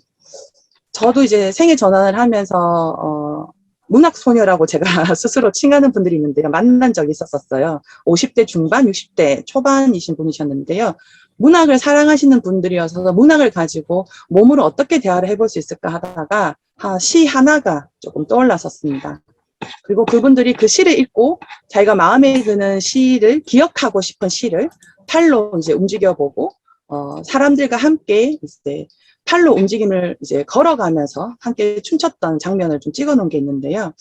저도 이제 생애 전환을 하면서 문학소녀라고 제가 스스로 칭하는 분들이 있는데요. 만난 적이 있었어요. 50대 중반, 60대 초반이신 분이셨는데요. 문학을 사랑하시는 분들이어서 문학을 가지고 몸으로 어떻게 대화를 해볼 수 있을까 하다가 시 하나가 조금 떠올랐었습니다. 그리고 그분들이 그 시를 읽고 자기가 마음에 드는 시를 기억하고 싶은 시를 팔로 이제 움직여보고 사람들과 함께 이제 팔로 움직임을 이제 걸어가면서 함께 춤췄던 장면을 좀 찍어 놓은 게 있는데요.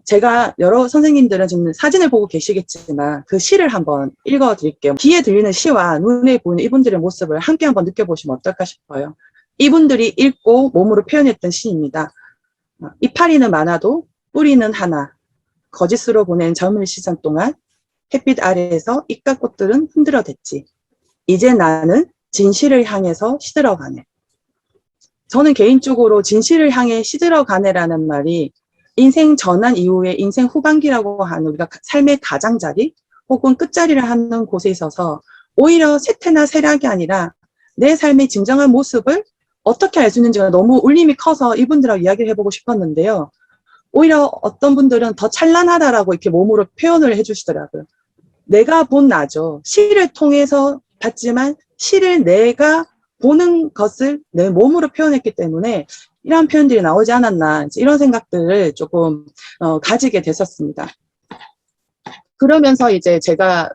제가 여러 선생님들은 지금 사진을 보고 계시겠지만 그 시를 한번 읽어 드릴게요. 귀에 들리는 시와 눈에 보이는 이분들의 모습을 함께 한번 느껴보시면 어떨까 싶어요. 이분들이 읽고 몸으로 표현했던 시입니다. 이파리는 많아도 뿌리는 하나. 거짓으로 보낸 젊은 시선 동안 햇빛 아래에서 잎과 꽃들은 흔들어댔지. 이제 나는 진실을 향해서 시들어가네. 저는 개인적으로 진실을 향해 시들어가네라는 말이 인생 전환 이후에 인생 후반기라고 하는 우리가 삶의 가장자리 혹은 끝자리를 하는 곳에 있어서 오히려 세태나 세락이 아니라 내 삶의 진정한 모습을 어떻게 알 수 있는지가 너무 울림이 커서 이분들하고 이야기를 해보고 싶었는데요. 오히려 어떤 분들은 더 찬란하다라고 이렇게 몸으로 표현을 해주시더라고요. 내가 본 나죠. 시를 통해서 봤지만 시를 내가 보는 것을 내 몸으로 표현했기 때문에 이런 표현들이 나오지 않았나 이런 생각들을 조금 가지게 됐었습니다. 그러면서 이제 제가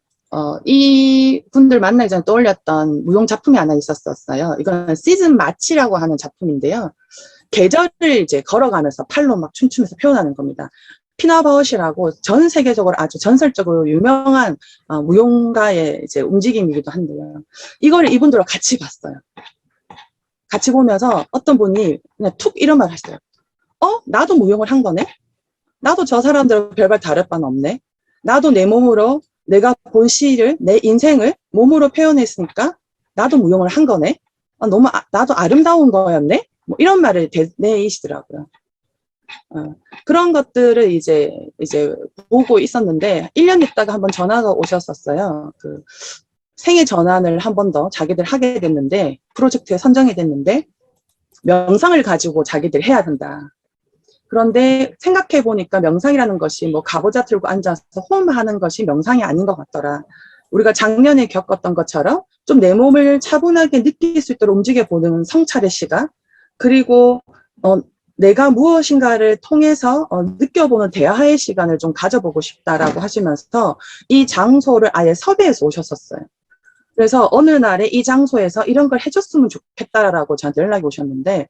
이 분들 만나기 전에 떠올렸던 무용 작품이 하나 있었어요. 이거는 시즌 마치라고 하는 작품인데요. 계절을 이제 걸어가면서 팔로 막 춤추면서 표현하는 겁니다. 피나 바웃이라고 전 세계적으로 아주 전설적으로 유명한 무용가의 이제 움직임이기도 한데요. 이걸 이분들과 같이 봤어요. 같이 보면서 어떤 분이 그냥 툭 이런 말 하셨어요. 나도 무용을 한 거네? 나도 저 사람들은 별반 다를 바는 없네? 나도 내 몸으로 내가 본 시를, 내 인생을 몸으로 표현했으니까 나도 무용을 한 거네? 나도 아름다운 거였네? 뭐 이런 말을 내이시더라고요. 그런 것들을 이제 보고 있었는데 1년 있다가 한번 전화가 오셨었어요. 그 생애 전환을 한 번 더 자기들 하게 됐는데 프로젝트에 선정이 됐는데 명상을 가지고 자기들 해야 된다. 그런데 생각해 보니까 명상이라는 것이 뭐 가보자 틀고 앉아서 홈하는 것이 명상이 아닌 것 같더라. 우리가 작년에 겪었던 것처럼 좀 내 몸을 차분하게 느낄 수 있도록 움직여 보는 성찰의 시각, 그리고 내가 무엇인가를 통해서 느껴보는 대화의 시간을 좀 가져보고 싶다라고 하시면서 이 장소를 아예 섭외해서 오셨었어요. 그래서 어느 날에 이 장소에서 이런 걸 해줬으면 좋겠다라고 저한테 연락이 오셨는데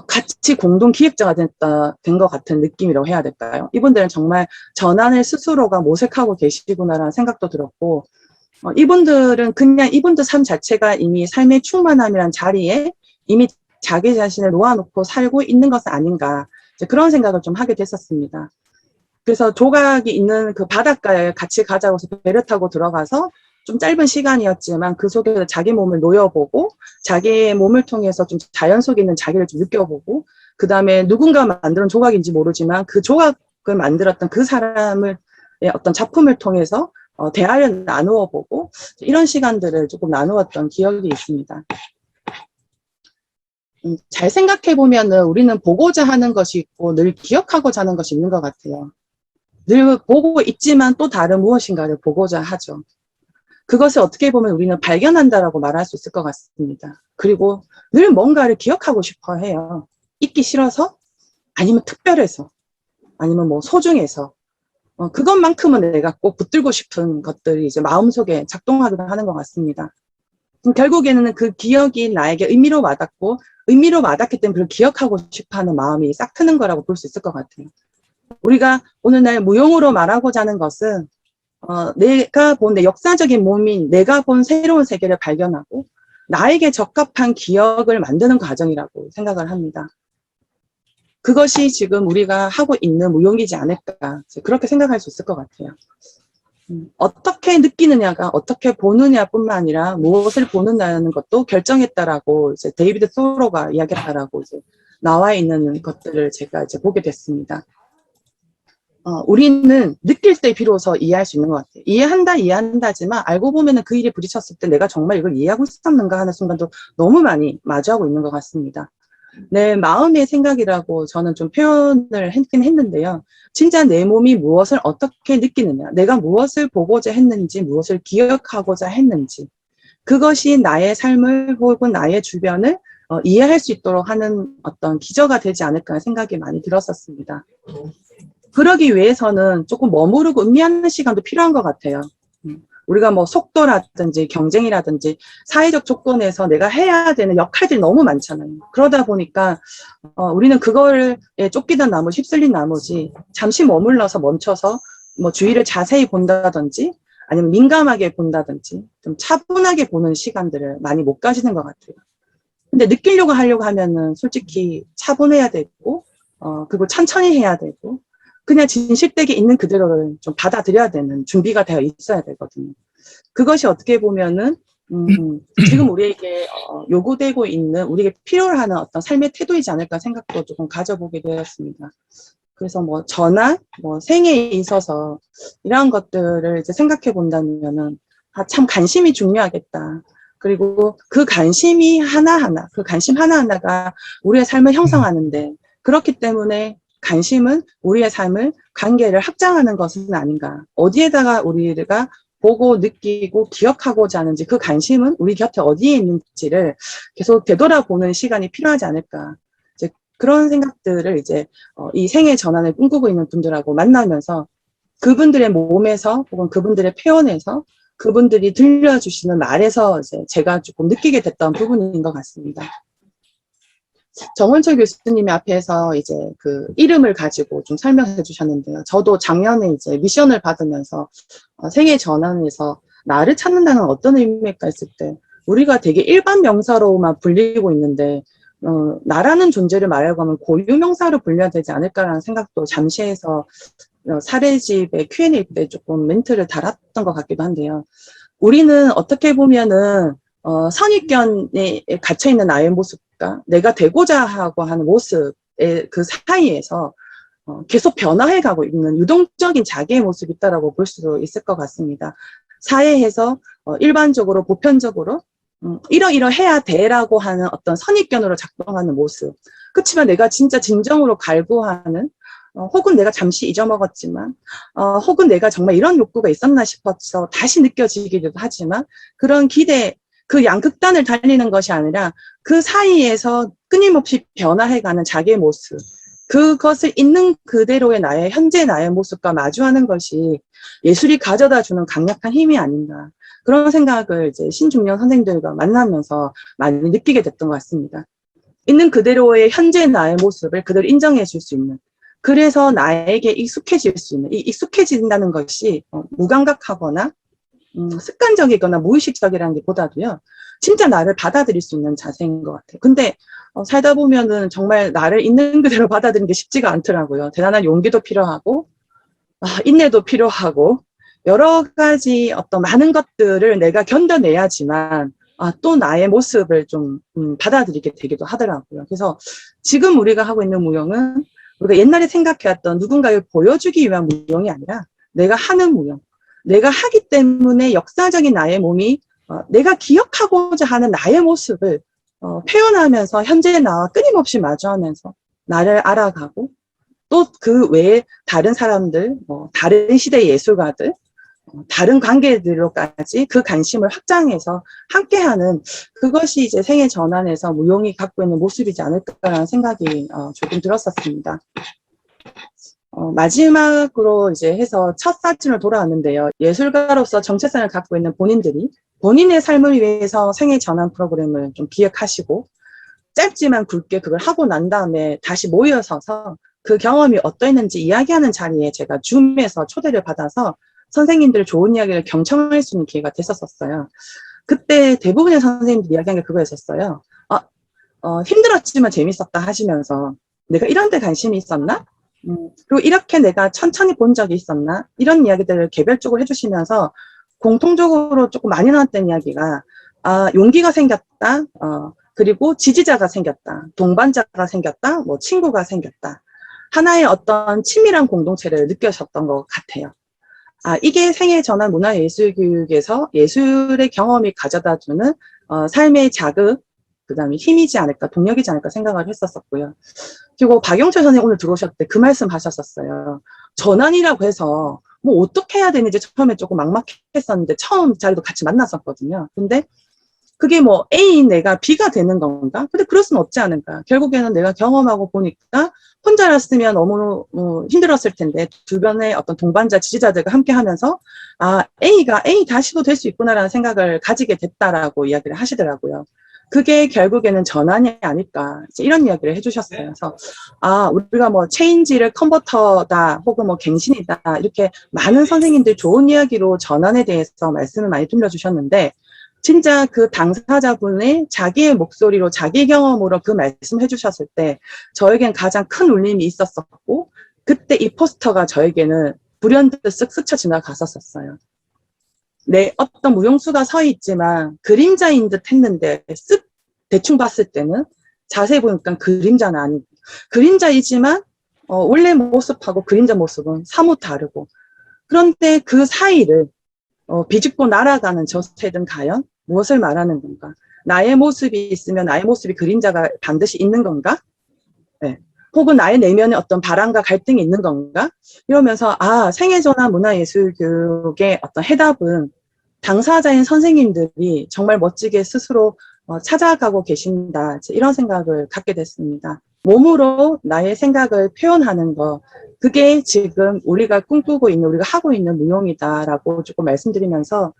같이 공동 기획자가 된 것 같은 느낌이라고 해야 될까요? 이분들은 정말 전환을 스스로가 모색하고 계시구나라는 생각도 들었고, 이분들은 그냥 이분들 삶 자체가 이미 삶의 충만함이란 자리에 이미 자기 자신을 놓아놓고 살고 있는 것은 아닌가, 그런 생각을 좀 하게 됐었습니다. 그래서 조각이 있는 그 바닷가에 같이 가자고 해서 배를 타고 들어가서 좀 짧은 시간이었지만 그 속에서 자기 몸을 놓여보고 자기의 몸을 통해서 좀 자연 속에 있는 자기를 좀 느껴보고, 그 다음에 누군가 만드는 조각인지 모르지만 그 조각을 만들었던 그 사람의 어떤 작품을 통해서 대화를 나누어 보고 이런 시간들을 조금 나누었던 기억이 있습니다. 잘 생각해 보면은 우리는 보고자 하는 것이 있고 늘 기억하고자 하는 것이 있는 것 같아요. 늘 보고 있지만 또 다른 무엇인가를 보고자 하죠. 그것을 어떻게 보면 우리는 발견한다라고 말할 수 있을 것 같습니다. 그리고 늘 뭔가를 기억하고 싶어 해요. 잊기 싫어서, 아니면 특별해서, 아니면 뭐 소중해서, 그것만큼은 내가 꼭 붙들고 싶은 것들이 이제 마음속에 작동하기도 하는 것 같습니다. 결국에는 그 기억이 나에게 의미로 와닿고, 의미로 와닿기 때문에 그걸 기억하고 싶어 하는 마음이 싹 트는 거라고 볼 수 있을 것 같아요. 우리가 오늘날 무용으로 말하고자 하는 것은 내가 본 내 역사적인 몸인 내가 본 새로운 세계를 발견하고 나에게 적합한 기억을 만드는 과정이라고 생각을 합니다. 그것이 지금 우리가 하고 있는 무용이지 않을까, 그렇게 생각할 수 있을 것 같아요. 어떻게 느끼느냐가 어떻게 보느냐뿐만 아니라 무엇을 보느냐는 것도 결정했다라고 이제 데이비드 소로가 이야기했다라고 이제 나와 있는 것들을 제가 이제 보게 됐습니다. 우리는 느낄 때 비로소 이해할 수 있는 것 같아요. 이해한다지만 알고 보면은 그 일이 부딪혔을 때 내가 정말 이걸 이해하고 있었는가 하는 순간도 너무 많이 마주하고 있는 것 같습니다. 내 마음의 생각이라고 저는 좀 표현을 했긴 했는데요. 진짜 내 몸이 무엇을 어떻게 느끼느냐, 내가 무엇을 보고자 했는지, 무엇을 기억하고자 했는지, 그것이 나의 삶을 혹은 나의 주변을 이해할 수 있도록 하는 어떤 기저가 되지 않을까 생각이 많이 들었었습니다. 그러기 위해서는 조금 머무르고 음미하는 시간도 필요한 것 같아요. 우리가 뭐 속도라든지 경쟁이라든지 사회적 조건에서 내가 해야 되는 역할들이 너무 많잖아요. 그러다 보니까 우리는 그거를 쫓기던 나머지, 휩쓸린 나머지 잠시 머물러서 멈춰서 뭐 주위를 자세히 본다든지 아니면 민감하게 본다든지 좀 차분하게 보는 시간들을 많이 못 가지는 것 같아요. 근데 느끼려고 하려고 하면은 솔직히 차분해야 되고 그리고 천천히 해야 되고 그냥 진실되게 있는 그대로를 좀 받아들여야 되는 준비가 되어 있어야 되거든요. 그것이 어떻게 보면은 지금 우리에게 요구되고 있는, 우리에게 필요로 하는 어떤 삶의 태도이지 않을까 생각도 조금 가져보게 되었습니다. 그래서 뭐 전환, 뭐 생애에 있어서 이러한 것들을 이제 생각해 본다면은 참 관심이 중요하겠다. 그리고 그 관심이 하나하나, 그 관심 하나하나가 우리의 삶을 형성하는데, 그렇기 때문에 관심은 우리의 삶을, 관계를 확장하는 것은 아닌가. 어디에다가 우리가 보고 느끼고 기억하고자 하는지, 그 관심은 우리 곁에 어디에 있는지를 계속 되돌아보는 시간이 필요하지 않을까. 이제 그런 생각들을 이제 이 생애 전환을 꿈꾸고 있는 분들하고 만나면서 그분들의 몸에서 혹은 그분들의 표현에서 그분들이 들려주시는 말에서 이제 제가 조금 느끼게 됐던 부분인 것 같습니다. 정원철 교수님이 앞에서 이제 그 이름을 가지고 좀 설명해 주셨는데요. 저도 작년에 이제 미션을 받으면서 생애 전환에서 나를 찾는다는 어떤 의미일까 했을 때 우리가 되게 일반 명사로만 불리고 있는데 나라는 존재를 말하고 하면 고유 명사로 불려야 되지 않을까라는 생각도 잠시 해서 사례집의 Q&A 때 조금 멘트를 달았던 것 같기도 한데요. 우리는 어떻게 보면은 선입견에 갇혀있는 나의 모습과 내가 되고자 하고 하는 모습의 그 사이에서 계속 변화해가고 있는 유동적인 자기의 모습이 있다라고 볼 수 있을 것 같습니다. 사회에서 일반적으로 보편적으로 이러이러해야 돼라고 하는 어떤 선입견으로 작동하는 모습. 그렇지만 내가 진짜 진정으로 갈구하는 혹은 내가 잠시 잊어먹었지만 혹은 내가 정말 이런 욕구가 있었나 싶어서 다시 느껴지기도 하지만 그런 기대 그 양극단을 달리는 것이 아니라 그 사이에서 끊임없이 변화해가는 자기의 모습 그것을 있는 그대로의 나의 현재 나의 모습과 마주하는 것이 예술이 가져다주는 강력한 힘이 아닌가 그런 생각을 이제 신중년 선생들과 만나면서 많이 느끼게 됐던 것 같습니다. 있는 그대로의 현재 나의 모습을 그대로 인정해 줄 수 있는 그래서 나에게 익숙해질 수 있는 이 익숙해진다는 것이 무감각하거나 습관적이거나 무의식적이라는 게 보다도요. 진짜 나를 받아들일 수 있는 자세인 것 같아요. 근데 살다 보면은 정말 나를 있는 그대로 받아들이는 게 쉽지가 않더라고요. 대단한 용기도 필요하고 인내도 필요하고 여러 가지 어떤 많은 것들을 내가 견뎌내야지만 또 나의 모습을 좀 받아들이게 되기도 하더라고요. 그래서 지금 우리가 하고 있는 무용은 우리가 옛날에 생각해왔던 누군가를 보여주기 위한 무용이 아니라 내가 하는 무용. 내가 하기 때문에 역사적인 나의 몸이 내가 기억하고자 하는 나의 모습을 표현하면서 현재의 나와 끊임없이 마주하면서 나를 알아가고 또 그 외에 다른 사람들, 다른 시대의 예술가들, 다른 관계들로까지 그 관심을 확장해서 함께하는 그것이 이제 생애 전환에서 무용이 갖고 있는 모습이지 않을까라는 생각이 조금 들었었습니다. 마지막으로 이제 해서 첫 사진을 돌아왔는데요. 예술가로서 정체성을 갖고 있는 본인들이 본인의 삶을 위해서 생애 전환 프로그램을 좀 기획하시고 짧지만 굵게 그걸 하고 난 다음에 다시 모여서서 그 경험이 어떠했는지 이야기하는 자리에 제가 줌에서 초대를 받아서 선생님들 좋은 이야기를 경청할 수 있는 기회가 됐었어요. 그때 대부분의 선생님들이 이야기한 게 그거였었어요. 힘들었지만 재밌었다 하시면서 내가 이런 데 관심이 있었나? 그리고 이렇게 내가 천천히 본 적이 있었나? 이런 이야기들을 개별적으로 해주시면서 공통적으로 조금 많이 나왔던 이야기가 용기가 생겼다. 그리고 지지자가 생겼다. 동반자가 생겼다. 뭐 친구가 생겼다. 하나의 어떤 친밀한 공동체를 느끼셨던 것 같아요. 이게 생애 전환 문화예술교육에서 예술의 경험이 가져다주는 삶의 자극, 그 다음에 힘이지 않을까, 동력이지 않을까 생각을 했었고요. 그리고 박영철 선생님 오늘 들어오셨을 때 그 말씀 하셨었어요. 전환이라고 해서 뭐 어떻게 해야 되는지 처음에 조금 막막했었는데 처음 자리도 같이 만났었거든요. 근데 그게 뭐 A인 내가 B가 되는 건가? 근데 그럴 수는 없지 않을까. 결국에는 내가 경험하고 보니까 혼자였으면 너무 힘들었을 텐데 주변에 어떤 동반자, 지지자들과 함께 하면서 A가 A 다시도 될 수 있구나라는 생각을 가지게 됐다라고 이야기를 하시더라고요. 그게 결국에는 전환이 아닐까 이런 이야기를 해주셨어요. 그래서 우리가 뭐 체인지를 컨버터다 혹은 뭐 갱신이다 이렇게 많은 선생님들 좋은 이야기로 전환에 대해서 말씀을 많이 들려주셨는데 진짜 그 당사자분의 자기의 목소리로 자기 경험으로 그 말씀 해주셨을 때 저에겐 가장 큰 울림이 있었었고 그때 이 포스터가 저에게는 불현듯 쓱 스쳐 지나갔었어요. 내 어떤 무용수가 서 있지만 그림자인 듯 했는데 쓱 대충 봤을 때는 자세히 보니까 그림자는 아니고 그림자이지만 원래 모습하고 그림자 모습은 사뭇 다르고 그런데 그 사이를 비집고 날아가는 저 새는 과연 무엇을 말하는 건가? 나의 모습이 있으면 나의 모습이 그림자가 반드시 있는 건가? 네. 혹은 나의 내면에 어떤 바람과 갈등이 있는 건가? 이러면서 생애전환 문화예술교육의 어떤 해답은 당사자인 선생님들이 정말 멋지게 스스로 찾아가고 계신다. 이런 생각을 갖게 됐습니다. 몸으로 나의 생각을 표현하는 거 그게 지금 우리가 꿈꾸고 있는 우리가 하고 있는 무용이다라고 조금 말씀드리면서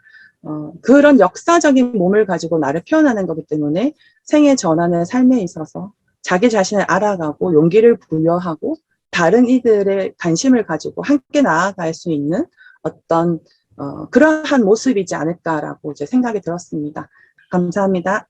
그런 역사적인 몸을 가지고 나를 표현하는 거기 때문에 생애 전환의 삶에 있어서 자기 자신을 알아가고 용기를 부여하고 다른 이들의 관심을 가지고 함께 나아갈 수 있는 어떤 그러한 모습이지 않을까라고 이제 생각이 들었습니다. 감사합니다.